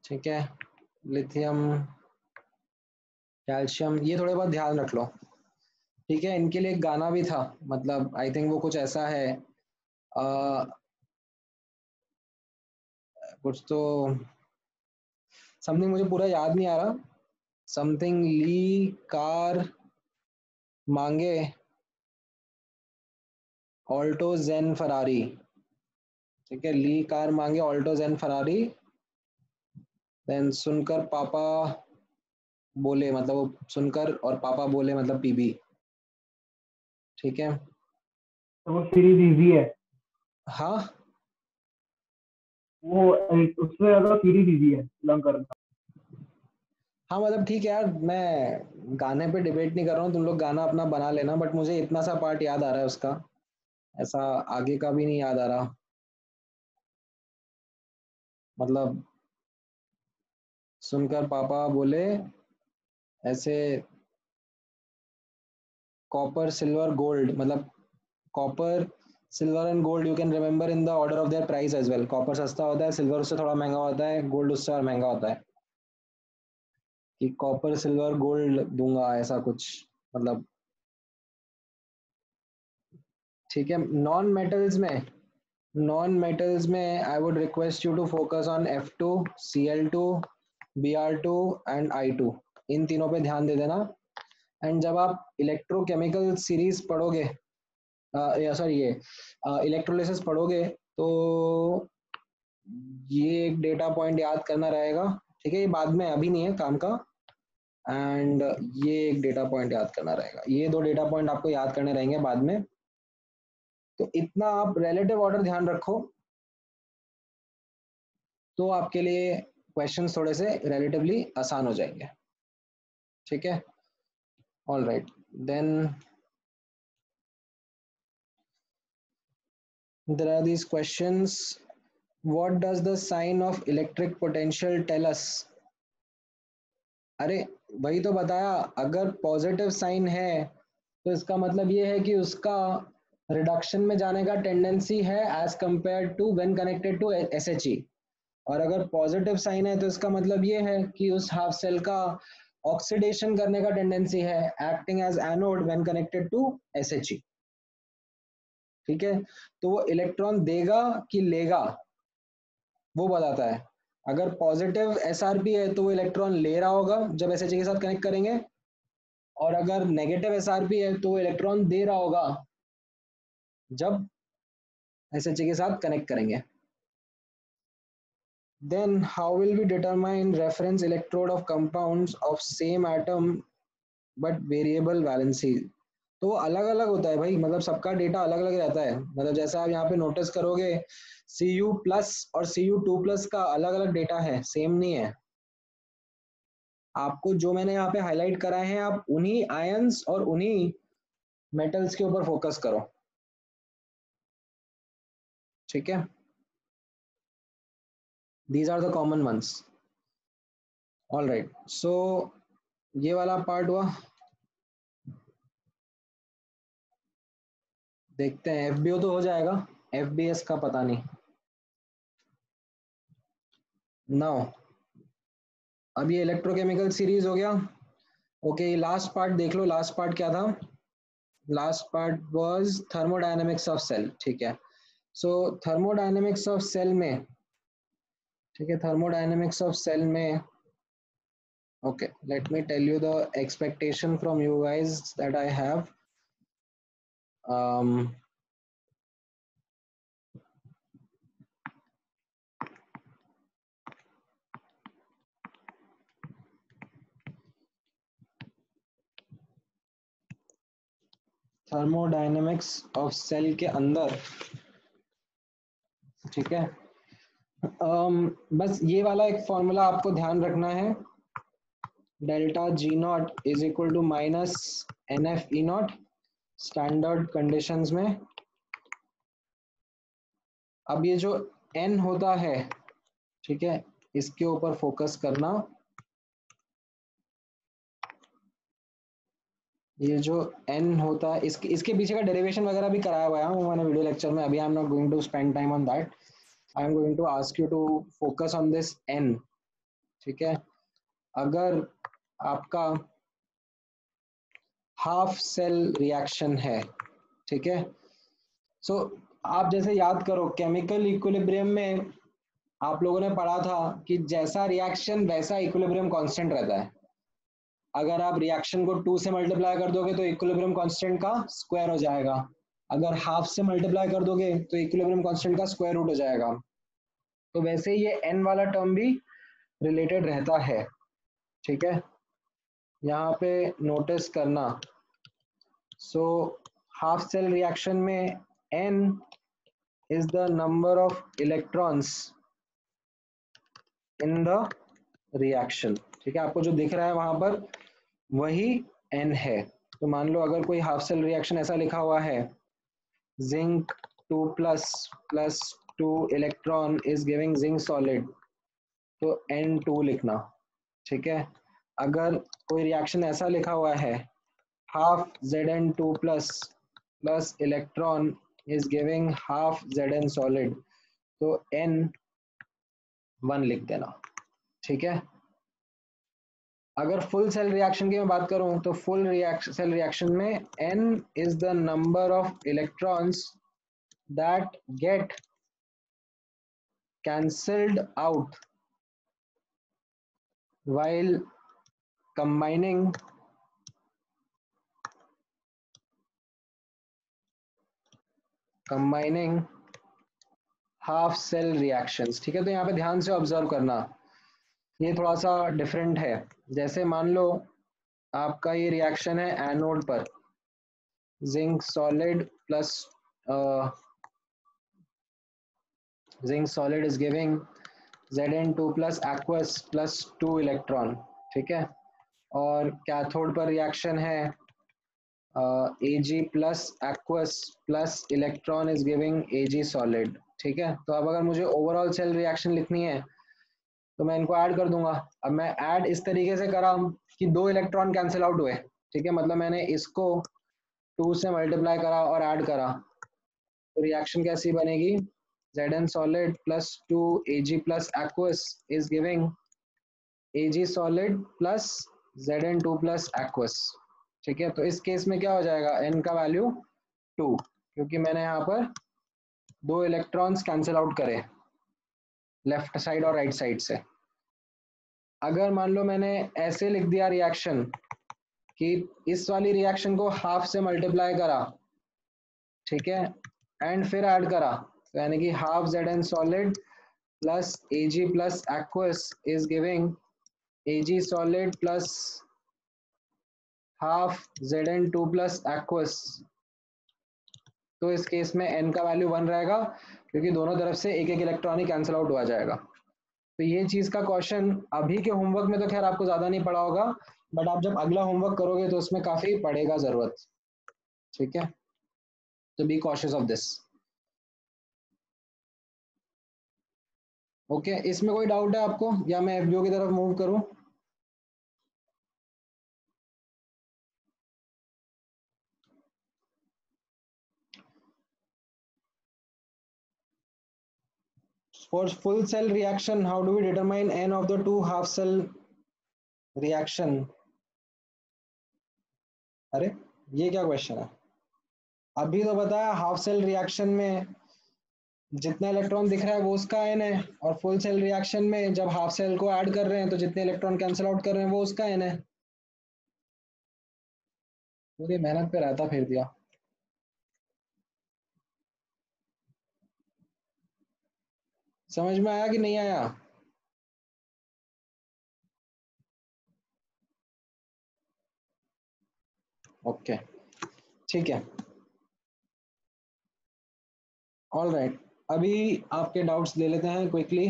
ठीक है, लिथियम, कैल्शियम, ये थोड़े बहुत ध्यान रख लो, ठीक है। इनके लिए एक गाना भी था, मतलब आई थिंक वो कुछ ऐसा है, कुछ तो समथिंग, मुझे पूरा याद नहीं आ रहा, समथिंग ली कार मांगे ऑल्टो जेन फरारी, ठीक है, ली कार मांगे ऑल्टो जेन फरारी, देन सुनकर पापा बोले, मतलब वो सुनकर और पापा बोले मतलब पीबी। ठीक है, तो वो सीरीज इजी है, हाँ वो उससे ज्यादा सीरीज इजी है लर्न करना। हाँ मतलब ठीक है यार, मैं गाने पे डिबेट नहीं कर रहा हूँ, तुम लोग गाना अपना बना लेना, बट मुझे इतना सा पार्ट याद आ रहा है उसका, ऐसा आगे का भी नहीं याद आ रहा। मतलब सुनकर पापा बोले ऐसे, कॉपर सिल्वर गोल्ड, मतलब copper silver and gold you can remember in the order of their price as well. Copper सस्ता होता है, सिल्वर उससे थोड़ा महंगा होता है, गोल्ड उससे और महंगा होता है, कि कॉपर सिल्वर गोल्ड दूंगा ऐसा कुछ, मतलब ठीक है। नॉन मेटल्स में I would request you to focus on F2, Cl2, Br2 and I2, इन तीनों पे ध्यान दे देना। एंड जब आप इलेक्ट्रोकेमिकल सीरीज पढ़ोगे, या सॉरी ये इलेक्ट्रोलिसिस पढ़ोगे, तो ये एक डेटा पॉइंट याद करना रहेगा। ठीक है, ये बाद में, अभी नहीं है काम का। एंड ये एक डेटा पॉइंट याद करना रहेगा, ये दो डेटा पॉइंट आपको याद करने रहेंगे बाद में। तो इतना आप रिलेटिव ऑर्डर ध्यान रखो, तो आपके लिए क्वेश्चंस थोड़े से रिलेटिवली आसान हो जाएंगे। ठीक है, all right, then there are these questions. What does the sign of electric potential tell us? अरे वही तो बताया, अगर पॉजिटिव साइन है तो इसका मतलब ये है कि उसका रिडक्शन में जाने का टेंडेंसी है as compare to when connected to SHE। और अगर पॉजिटिव साइन है तो इसका मतलब ये है कि उस हाफ सेल का ऑक्सीडेशन करने का टेंडेंसी है, acting as anode when connected to SHE। ठीक है, तो वो इलेक्ट्रॉन देगा कि लेगा वो बताता है। अगर पॉजिटिव SRP है तो वो इलेक्ट्रॉन ले रहा होगा जब SHE के साथ कनेक्ट करेंगे, और अगर नेगेटिव SRP है तो वो इलेक्ट्रॉन दे रहा होगा जब SHE के साथ कनेक्ट करेंगे। Then how will we determine reference electrode of compounds of same atom but variable valency? तो अलग अलग होता है भाई, मतलब सबका डेटा अलग अलग रहता है। मतलब जैसा आप यहाँ पे नोटिस करोगे, Cu प्लस और Cu2 प्लस का अलग अलग डेटा है, सेम नहीं है। आपको जो मैंने यहाँ पे हाईलाइट कराए हैं, आप उन्हीं आयंस और उन्हीं मेटल्स के ऊपर फोकस करो। ठीक है, these are the common ones. All right, so ये वाला पार्ट हुआ। देखते हैं, FBO तो हो जाएगा, FBS का पता नहीं। नाउ अब ये इलेक्ट्रोकेमिकल सीरीज हो गया। ओके, लास्ट पार्ट देख लो, लास्ट पार्ट क्या था? Last part was thermodynamics of cell. ठीक है, सो थर्मोडायनेमिक्स ऑफ सेल में, ठीक है, थर्मोडायनेमिक्स ऑफ सेल में, okay, let me tell you the expectation from you guys that I have. Thermodynamics of cell के अंदर, ठीक है, बस ये वाला एक फॉर्मूला आपको ध्यान रखना है, delta G not is equal to minus NF E not standard conditions में। अब ये जो N होता है, ठीक है, इसके ऊपर फोकस करना। ये जो N होता है, इसके पीछे का डेरिवेशन वगैरह भी कराया हुआ है वो मैंने वीडियो लेक्चर में। अभी I am not going to spend time on that, I am going to ask you to focus on this N। ठीक है, अगर आपका हाफ सेल रिएक्शन है, ठीक है, सो आप जैसे याद करो केमिकल इक्विलिब्रियम में आप लोगों ने पढ़ा था कि जैसा रिएक्शन वैसा इक्विलिब्रियम कांस्टेंट रहता है। अगर आप रिएक्शन को 2 से मल्टीप्लाई कर दोगे तो इक्विलिब्रियम कांस्टेंट का स्क्वायर हो जाएगा। अगर हाफ से मल्टीप्लाई कर दोगे तो इक्विलिब्रियम कांस्टेंट का स्क्वायर रूट हो जाएगा। तो वैसे ये n वाला टर्म भी रिलेटेड रहता है, ठीक है, यहाँ पे नोटिस करना। सो हाफ सेल रिएक्शन में n is the number of electrons in the reaction, ठीक है, आपको जो दिख रहा है वहां पर वही n है। तो मान लो अगर कोई हाफ सेल रिएक्शन ऐसा लिखा हुआ है, zinc 2 plus 2 electron is giving zinc solid, तो n2 लिखना, ठीक है। अगर कोई रिएक्शन ऐसा लिखा हुआ है, half Zn2 plus electron is giving half Zn solid, तो n1 लिख देना, ठीक है। अगर फुल सेल रिएक्शन की मैं बात करूं तो फुल सेल रिएक्शन में n is the number of electrons that get cancelled out while combining half cell reactions, ठीक है। तो यहाँ पे ध्यान से ऑब्जर्व करना, ये थोड़ा सा डिफरेंट है। जैसे मान लो आपका ये रिएक्शन है एनोड पर, zinc solid plus zinc solid is giving Zn2 plus aqueous plus 2 electron, ठीक है। और कैथोड पर रिएक्शन है Ag plus aqueous plus electron is giving Ag solid, ठीक है। तो अब अगर मुझे ओवरऑल सेल रिएक्शन लिखनी है तो मैं इनको ऐड कर दूंगा। अब मैं ऐड इस तरीके से करा कि 2 इलेक्ट्रॉन कैंसिल आउट हुए, ठीक है, मतलब मैंने इसको 2 से मल्टीप्लाई करा और ऐड करा, तो रिएक्शन कैसी बनेगी, Zn solid plus 2 Ag plus aqueous is giving Ag solid plus Zn2 plus aqueous, ठीक है। तो इस केस में क्या हो जाएगा, n का वैल्यू 2, क्योंकि मैंने यहाँ पर 2 इलेक्ट्रॉन्स कैंसिल आउट करे लेफ्ट साइड और राइट साइड से। अगर मान लो मैंने ऐसे लिख दिया रिएक्शन कि इस वाली रिएक्शन को हाफ से मल्टीप्लाई करा, ठीक है, एंड फिर ऐड करा, तो यानी कि half Zn solid plus Ag plus aqueous is giving Ag solid plus half Zn2 plus aqueous, तो इस केस में n का वैल्यू 1 रहेगा, क्योंकि दोनों तरफ से एक एक इलेक्ट्रॉन ही कैंसिल आउट हुआ जाएगा। तो ये चीज का क्वेश्चन अभी के होमवर्क में तो खैर आपको ज्यादा नहीं पड़ा होगा, बट आप जब अगला होमवर्क करोगे तो उसमें काफी पड़ेगा जरूरत, ठीक है। तो be cautious of this, okay. इसमें कोई डाउट है आपको, या मैं एफबीओ की तरफ मूव करूं? For full cell reaction, how do we determine n of the two half cell reaction? अरे ये क्या क्वेश्चन है, अभी तो बताया हाफ सेल रिएक्शन में जितना इलेक्ट्रॉन दिख रहा है वो उसका n है, और फुल सेल रिएक्शन में जब हाफ सेल को ऐड कर रहे हैं तो जितने इलेक्ट्रॉन कैंसिल आउट कर रहे हैं वो उसका n है। पूरी मेहनत पे रहता फिर दिया। समझ में आया कि नहीं आया? ओके, ठीक है, ऑल राइट। अभी आपके डाउट्स ले लेते हैं क्विकली।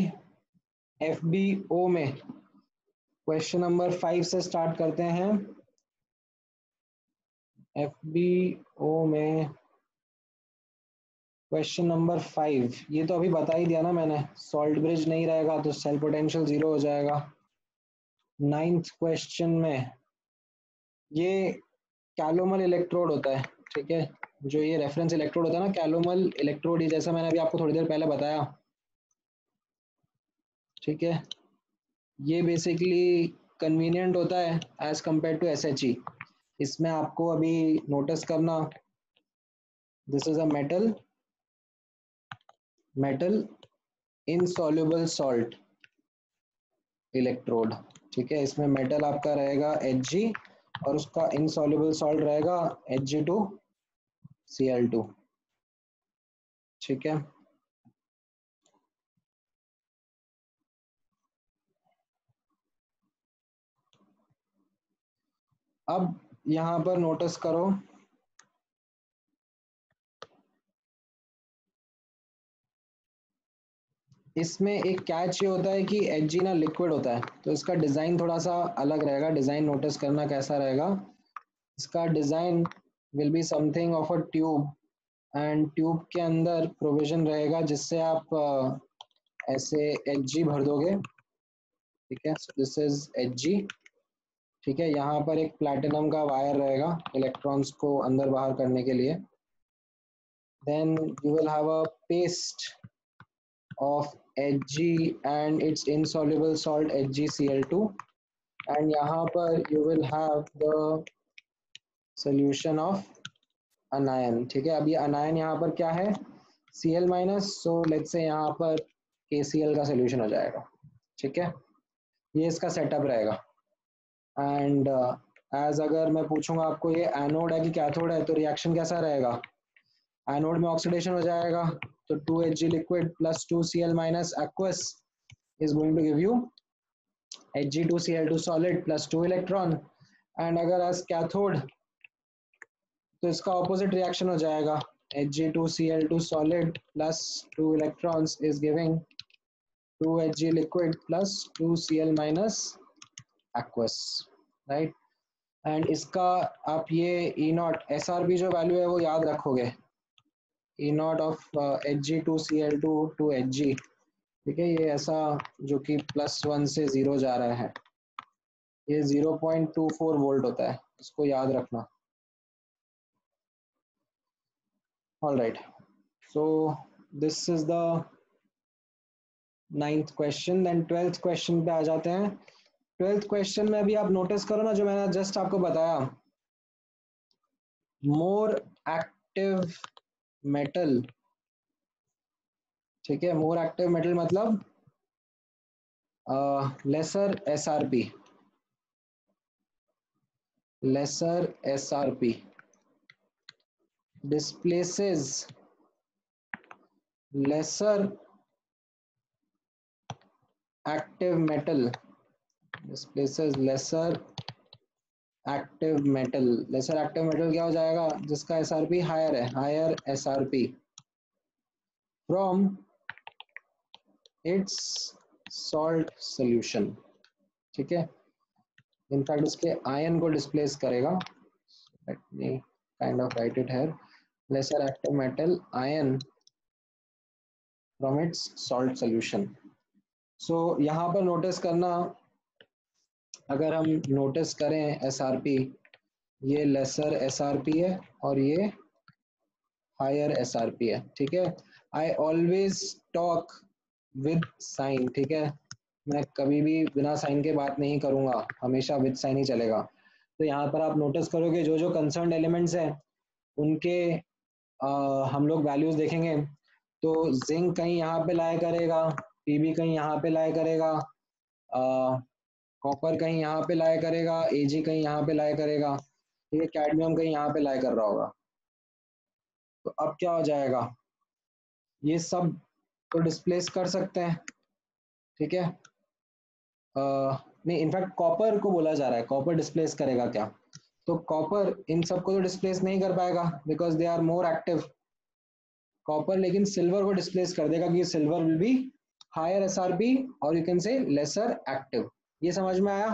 एफबीओ में क्वेश्चन नंबर 5 से स्टार्ट करते हैं। एफबीओ में क्वेश्चन नंबर 5, ये तो अभी बता ही दिया ना मैंने, सॉल्ट ब्रिज नहीं रहेगा तो सेल पोटेंशियल 0 हो जाएगा। 9th क्वेश्चन में ये कैलोमल इलेक्ट्रोड होता है, ठीक है, जो ये रेफरेंस इलेक्ट्रोड होता है ना, कैलोमल इलेक्ट्रोड ही, जैसा मैंने अभी आपको थोड़ी देर पहले बताया, ठीक है। ये बेसिकली कन्वीनियंट होता है एज कंपेयर टू SHE। इसमें आपको अभी नोटिस करना, this is a metal insoluble salt electrode, ठीक है। इसमें मेटल आपका रहेगा Hg और उसका इनसॉल्युबल सॉल्ट रहेगा Hg2Cl2, ठीक है, अब यहाँ पर नोटिस करो, इसमें एक कैच ये होता है कि Hg ना लिक्विड होता है, तो इसका डिज़ाइन थोड़ा सा अलग रहेगा। डिज़ाइन नोटिस करना कैसा रहेगा, इसका design will be something of a tube, and tube के अंदर प्रोविजन रहेगा जिससे आप ऐसे Hg भर दोगे। ठीक है, सो दिस इज Hg। ठीक है, यहाँ पर एक प्लैटिनम का वायर रहेगा इलेक्ट्रॉन्स को अंदर बाहर करने के लिए। Then you will have a paste of Hg and its insoluble salt HgCl2, and यहाँ पर you will have the solution of anion। ठीक है, अब ये anion यहाँ पर क्या है, Cl minus, so let's say यहाँ पर KCl का सोल्यूशन हो जाएगा। ठीक है, ये इसका सेटअप रहेगा। एंड एज अगर मैं पूछूंगा आपको ये एनोड है कि कैथोड है, तो रिएक्शन कैसा रहेगा, एनोड में ऑक्सीडेशन हो जाएगा, तो 2Hg liquid plus 2Cl minus aqueous is going to give you Hg2Cl2 solid plus 2 electron, and अगर as cathode तो इसका opposite reaction हो जाएगा, Hg2Cl2 solid plus 2 electrons is giving 2Hg liquid plus 2Cl minus aqueous, right? and इसका आप ये E0 SRP जो value है वो याद रखोगे, E0 of Hg2Cl2 to Hg। ठीक है, ये ऐसा जो कि +1 से 0 जा रहा है, ये 0.24 वोल्ट होता है, इसको याद रखना। All right, so this is the 9th question. Then 12th question पे आ जाते हैं। 12th क्वेश्चन में अभी आप नोटिस करो ना, जो मैंने जस्ट आपको बताया, मोर एक्टिव मेटल। ठीक है, मोर एक्टिव मेटल मतलब lesser SRP, lesser SRP displaces lesser active metal, displaces lesser active metal। lesser active metal क्या हो जाएगा, जिसका SRP हायर है, higher SRP from its salt solution। ठीक है, इनफैक्ट उसके आयन को डिस्प्लेस करेगा। Let me kind of right it here, lesser active metal ion from its salt solution। so यहाँ पर नोटिस करना, अगर हम नोटिस करें SRP, ये lesser SRP है और ये हायर SRP है। ठीक है, I always talk with sign. ठीक है, मैं कभी भी बिना साइन के बात नहीं करूंगा, हमेशा विद साइन ही चलेगा। तो यहाँ पर आप नोटिस करोगे जो जो कंसर्न एलिमेंट्स हैं उनके हम लोग वैल्यूज देखेंगे। तो जिंक कहीं यहाँ पे लाया करेगा, पीबी कहीं यहाँ पे लाया करेगा, कॉपर कहीं यहाँ पे लाया करेगा, एजी कहीं यहाँ पे लाया करेगा, ठीक है, कैडमियम कहीं यहाँ पे लाया कर रहा होगा। तो अब क्या हो जाएगा, ये सब तो डिस्प्लेस कर सकते हैं। ठीक है, नहीं, इनफैक्ट कॉपर को बोला जा रहा है, कॉपर डिस्प्लेस करेगा क्या, तो कॉपर इन सबको तो डिस्प्लेस नहीं कर पाएगा because they are more active. Copper लेकिन सिल्वर को डिस्प्लेस कर देगा क्योंकि silver will be higher SRP और you can say lesser active. ये समझ में आया?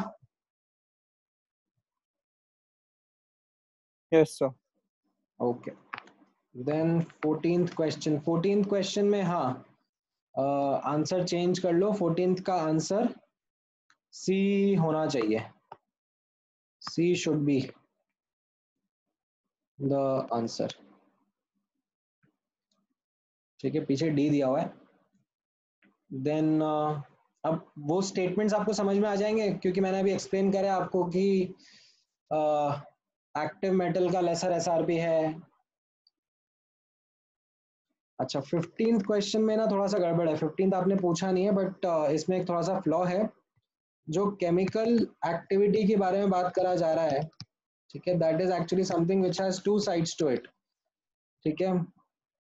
Yes sir. Okay, then 14th question. 14th question में हाँ आंसर चेंज कर लो। 14th का आंसर सी होना चाहिए, सी शुड बी द आंसर। ठीक है, पीछे डी दिया हुआ है। देन अब वो स्टेटमेंट्स आपको समझ में आ जाएंगे क्योंकि मैंने अभी एक्सप्लेन करा आपको कि एक्टिव मेटल का लेसर एसआरपी है। अच्छा, 15th क्वेश्चन में ना थोड़ा सा गड़बड़ है। 15th आपने पूछा नहीं है बट इसमें एक थोड़ा सा फ्लॉ है। जो केमिकल एक्टिविटी के बारे में बात करा जा रहा है, ठीक है, that is actually something which has two sides to it. ठीक है,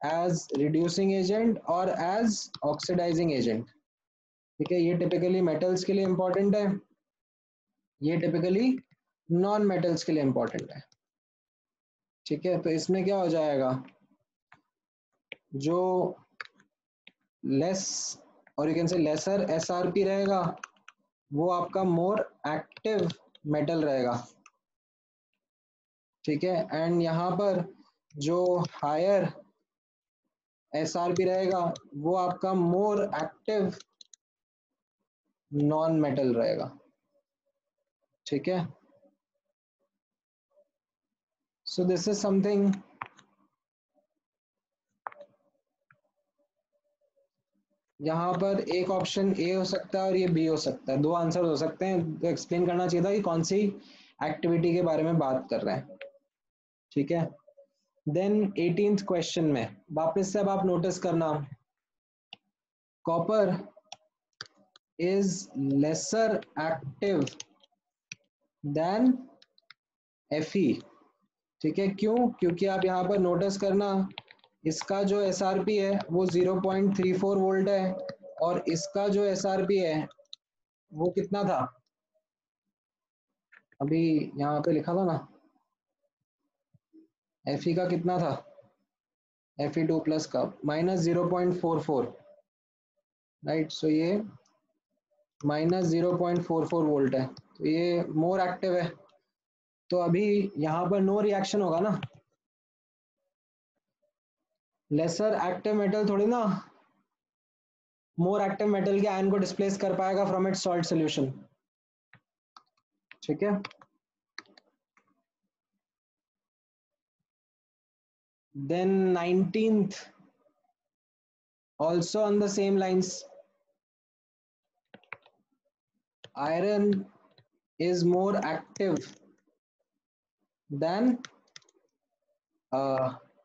एज रिड्यूसिंग एजेंट और एज ऑक्सीडाइजिंग एजेंट। ठीक है, ये टिपिकली मेटल्स के लिए इंपॉर्टेंट है, ये टिपिकली नॉन मेटल्स के लिए इंपॉर्टेंट है। ठीक है, तो इसमें क्या हो जाएगा, जो लेस और you can say lesser SRP रहेगा वो आपका मोर एक्टिव मेटल रहेगा। ठीक है, एंड यहाँ पर जो हायर एसआरपी रहेगा वो आपका मोर एक्टिव नॉन मेटल रहेगा। ठीक है, सो दिस इज समथिंग यहाँ पर एक ऑप्शन ए हो सकता है और ये बी हो सकता है, दो आंसर हो सकते हैं। तो एक्सप्लेन करना चाहिए था कि कौन सी एक्टिविटी के बारे में बात कर रहे हैं। ठीक है, देन 18th क्वेश्चन में वापस से अब आप नोटिस करना, copper is lesser active than Fe। ठीक है, क्यों? क्योंकि आप यहाँ पर नोटिस करना, इसका जो SRP है वो 0.34 वोल्ट है और इसका जो SRP है वो कितना था, अभी यहाँ पे लिखा था ना, Fe का कितना था, Fe2 प्लस का -0.44, राइट। सो ये -0.44 वोल्ट है, तो ये मोर एक्टिव है। तो अभी यहाँ पर नो रिएक्शन होगा ना, लेसर एक्टिव मेटल थोड़ी ना मोर एक्टिव मेटल के आयन को डिस्प्लेस कर पाएगा फ्रॉम इट्स सॉल्ट सॉल्यूशन। ठीक है, then 19th also on the same lines, iron is more active than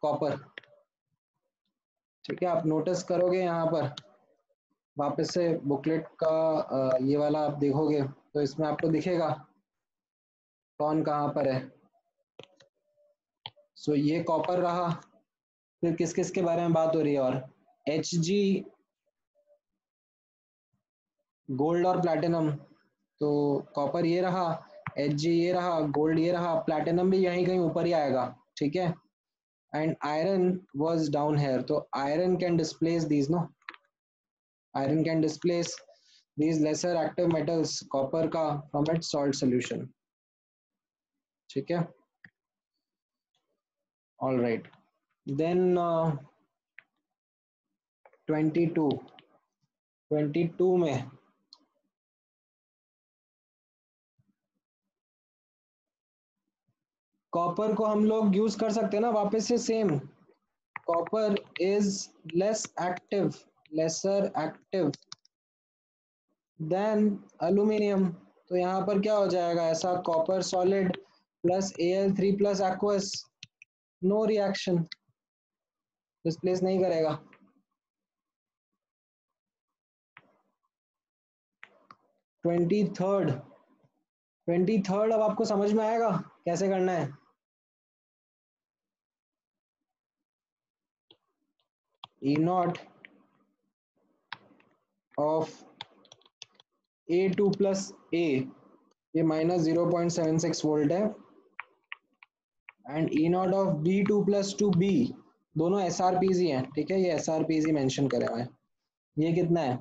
copper। ठीक है, आप नोटिस करोगे यहाँ पर वापस से बुकलेट का ये वाला आप देखोगे तो इसमें आपको दिखेगा कौन कहाँ पर है। सो ये कॉपर रहा, फिर किस किस के बारे में बात हो रही है, और Hg गोल्ड और प्लैटिनम, तो कॉपर ये रहा, Hg ये रहा, गोल्ड ये रहा, प्लैटिनम भी यहीं कहीं ऊपर ही आएगा। ठीक है, and iron was down here, तो iron can displace these, no, iron can displace these lesser active metals copper का from its salt solution। ठीक है, all right, then 22 में कॉपर को हम लोग यूज कर सकते हैं ना वापस से same, copper is less active, lesser active than aluminium. तो यहाँ पर क्या हो जाएगा, ऐसा copper solid plus Al3 plus aqueous, no reaction, displace नहीं करेगा। ट्वेंटी थर्ड अब आपको समझ में आएगा कैसे करना है। E0 of A2 plus A, ये -0.76 वोल्ट है, and E0 of B2 plus 2B, दोनों SRPs ही हैं। ठीक है, ये SRPs ही मेंशन करे हुए हैं। ये कितना है,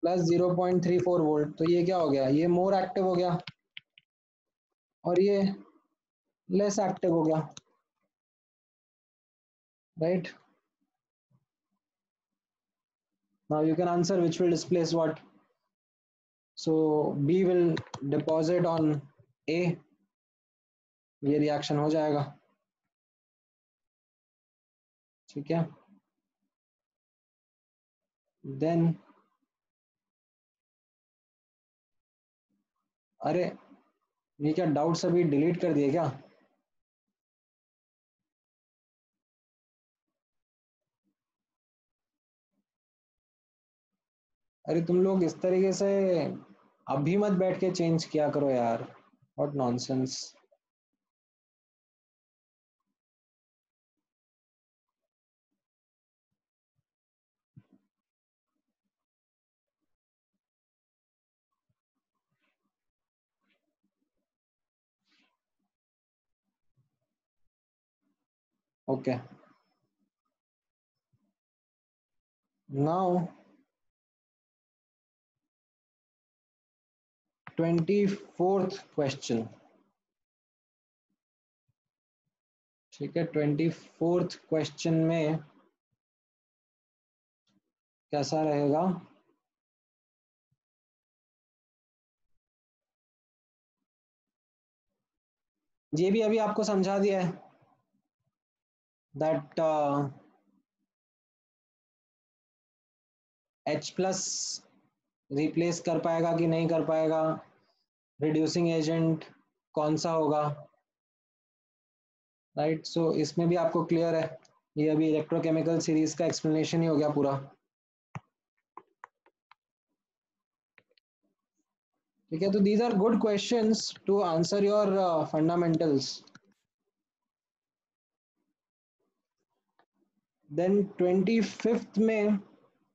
प्लस 0.34 वोल्ट, तो ये क्या हो गया, ये मोर एक्टिव हो गया और ये लेस एक्टिव हो गया, right. Now you can answer which will displace what, so B will deposit on A, ये रिएक्शन हो जाएगा। ठीक है, देन अरे ये क्या डाउट्स अभी डिलीट कर दिए क्या, अरे तुम लोग इस तरीके से अभी मत बैठ के चेंज किया करो यार, what nonsense. Okay. Now 24th question, ठीक है। 24th क्वेश्चन में कैसा रहेगा? ये भी अभी आपको समझा दिया है दैट H प्लस रिप्लेस कर पाएगा कि नहीं कर पाएगा, रिड्यूसिंग एजेंट कौन सा होगा, राइट। सो इसमें भी आपको क्लियर है, ये अभी इलेक्ट्रोकेमिकल सीरीज का एक्सप्लेनेशन ही हो गया पूरा, ठीक है। तो these are good questions to answer your fundamentals. Then 25th में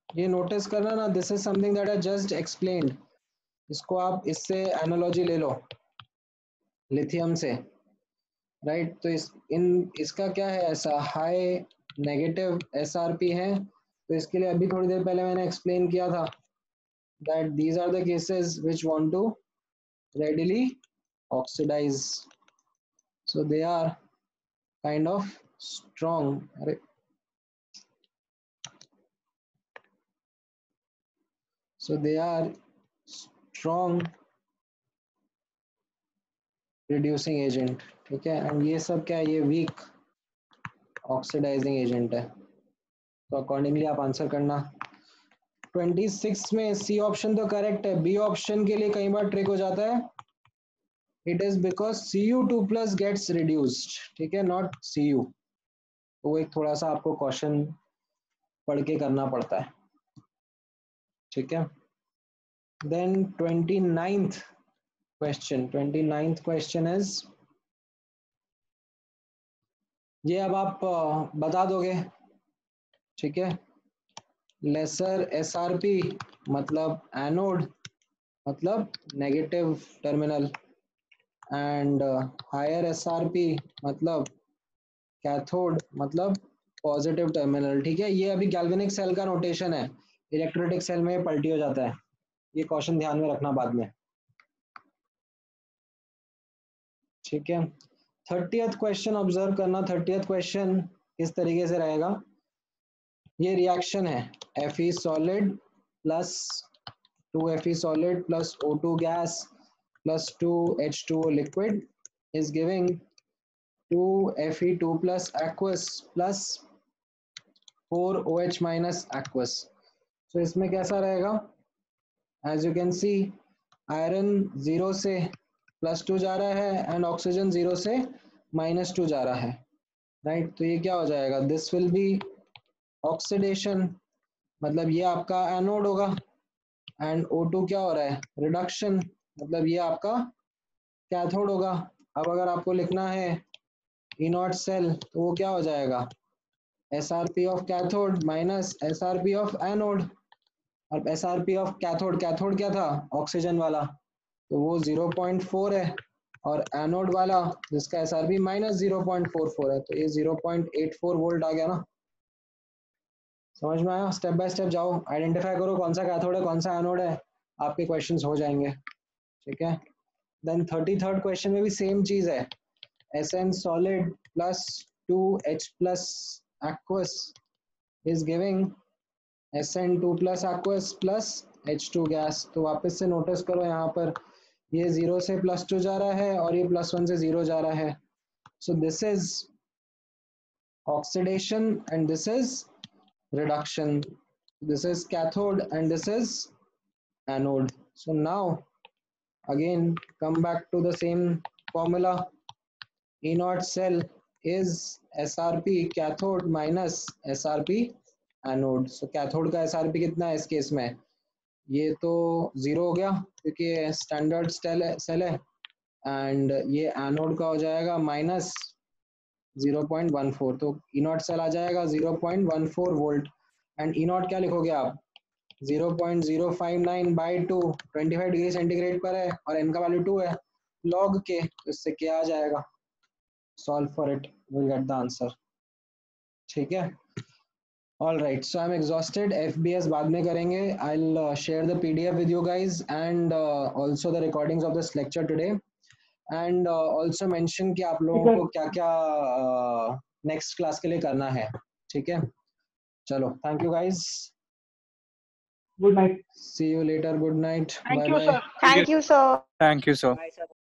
ये नोटिस करना ना, this is something that I just explained. इसको आप इससे एनालॉजी ले लो लिथियम से, राइट। तो इसका क्या है, ऐसा हाई नेगेटिव SRP है। तो इसके लिए अभी थोड़ी देर पहले मैंने एक्सप्लेन किया था that these are the cases which want to readily oxidize, so they are kind of strong, so they are strong reducing agent, ठीक है। एंड ये सब क्या है, ये वीक ऑक्सीडाइजिंग एजेंट है। तो अकॉर्डिंगली आप आंसर करना। 26 में सी ऑप्शन तो करेक्ट है, बी ऑप्शन के लिए कई बार ट्रिक हो जाता है। It is because Cu2 plus gets reduced, ठीक है, नॉट Cu। तो वो एक थोड़ा सा आपको क्वेश्चन पढ़ के करना पड़ता है, ठीक है। देन 29th क्वेश्चन इज, ये अब आप बता दोगे, ठीक है। लेसर SRP मतलब एनोड मतलब negative terminal, and higher SRP मतलब कैथोड मतलब पॉजिटिव टर्मिनल, ठीक है। ये अभी गैल्वेनिक सेल का नोटेशन है, इलेक्ट्रोलिटिक सेल में पलटी हो जाता है। ये क्वेश्चन ध्यान में रखना बाद में, ठीक है। 30th क्वेश्चन ऑब्जर्व करना। 30th क्वेश्चन किस तरीके से रहेगा, ये रिएक्शन है Fe solid plus 2Fe solid plus O2 gas plus 2H2O liquid is giving 2Fe2 plus aqueous plus 4OH minus aqueous। तो इसमें कैसा रहेगा, as you can see iron 0 से +2 जा रहा है एंड ऑक्सीजन 0 से -2 जा रहा है, राइट। तो ये क्या हो जाएगा, दिस विल बी ऑक्सीडेशन, मतलब ये आपका एनोड होगा, एंड O2 क्या हो रहा है, रिडक्शन, मतलब ये आपका कैथोड होगा। अब अगर आपको लिखना है E0 सेल, तो वो क्या हो जाएगा, SRP of cathode minus SRP of anode. और SRP ऑफ कैथोड, कैथोड क्या था, ऑक्सीजन वाला, तो वो 0.4 है, और एनोड वाला जिसका SRP -0.44 है, तो ये 0.84 वोल्ट आ गया ना। समझ में आया? स्टेप बाय स्टेप जाओ, आइडेंटिफाई करो कौन सा कैथोड है कौन सा एनोड है, आपके क्वेश्चंस हो जाएंगे, ठीक है। देन 33rd क्वेश्चन में भी सेम चीज है, Sn solid plus 2H plus aqueous is giving Sn2 plus aqueous plus H2 gas। तो वापस से नोटिस करो यहाँ पर ये 0 से +2 जा रहा है और ये +1 से 0 जा रहा है। So this is oxidation and this is reduction. This is cathode and this is anode. So now again come back to the same formula. E0 cell is SRP cathode minus SRP anode. So cathode का SRP कितना है इस case में, ये तो 0 हो गया क्योंकि ये स्टैंडर्ड सेल है, एंड ये एनोड का हो जाएगा -0.14, तो E0 सेल आ जाएगा 0.14 वोल्ट, एंड E0 क्या लिखोगे आप, 0.059/2, 25 डिग्री सेंटीग्रेड पर है और n का वैल्यू 2 है लॉग के, तो इससे क्या आ जाएगा, solve for it, we'll get the answer। ठीक है. All right, so I'm exhausted. FBS बाद में करेंगे. I'll share the PDF with you guys and also the recordings of this lecture today. And also mention कि आप लोगों को क्या क्या next class के लिए करना है. ठीक है. चलो, thank you guys. Good night. See you later. Good night. Thank Bye you, bye. sir. Thank you, sir. Thank you, sir. Bye, sir.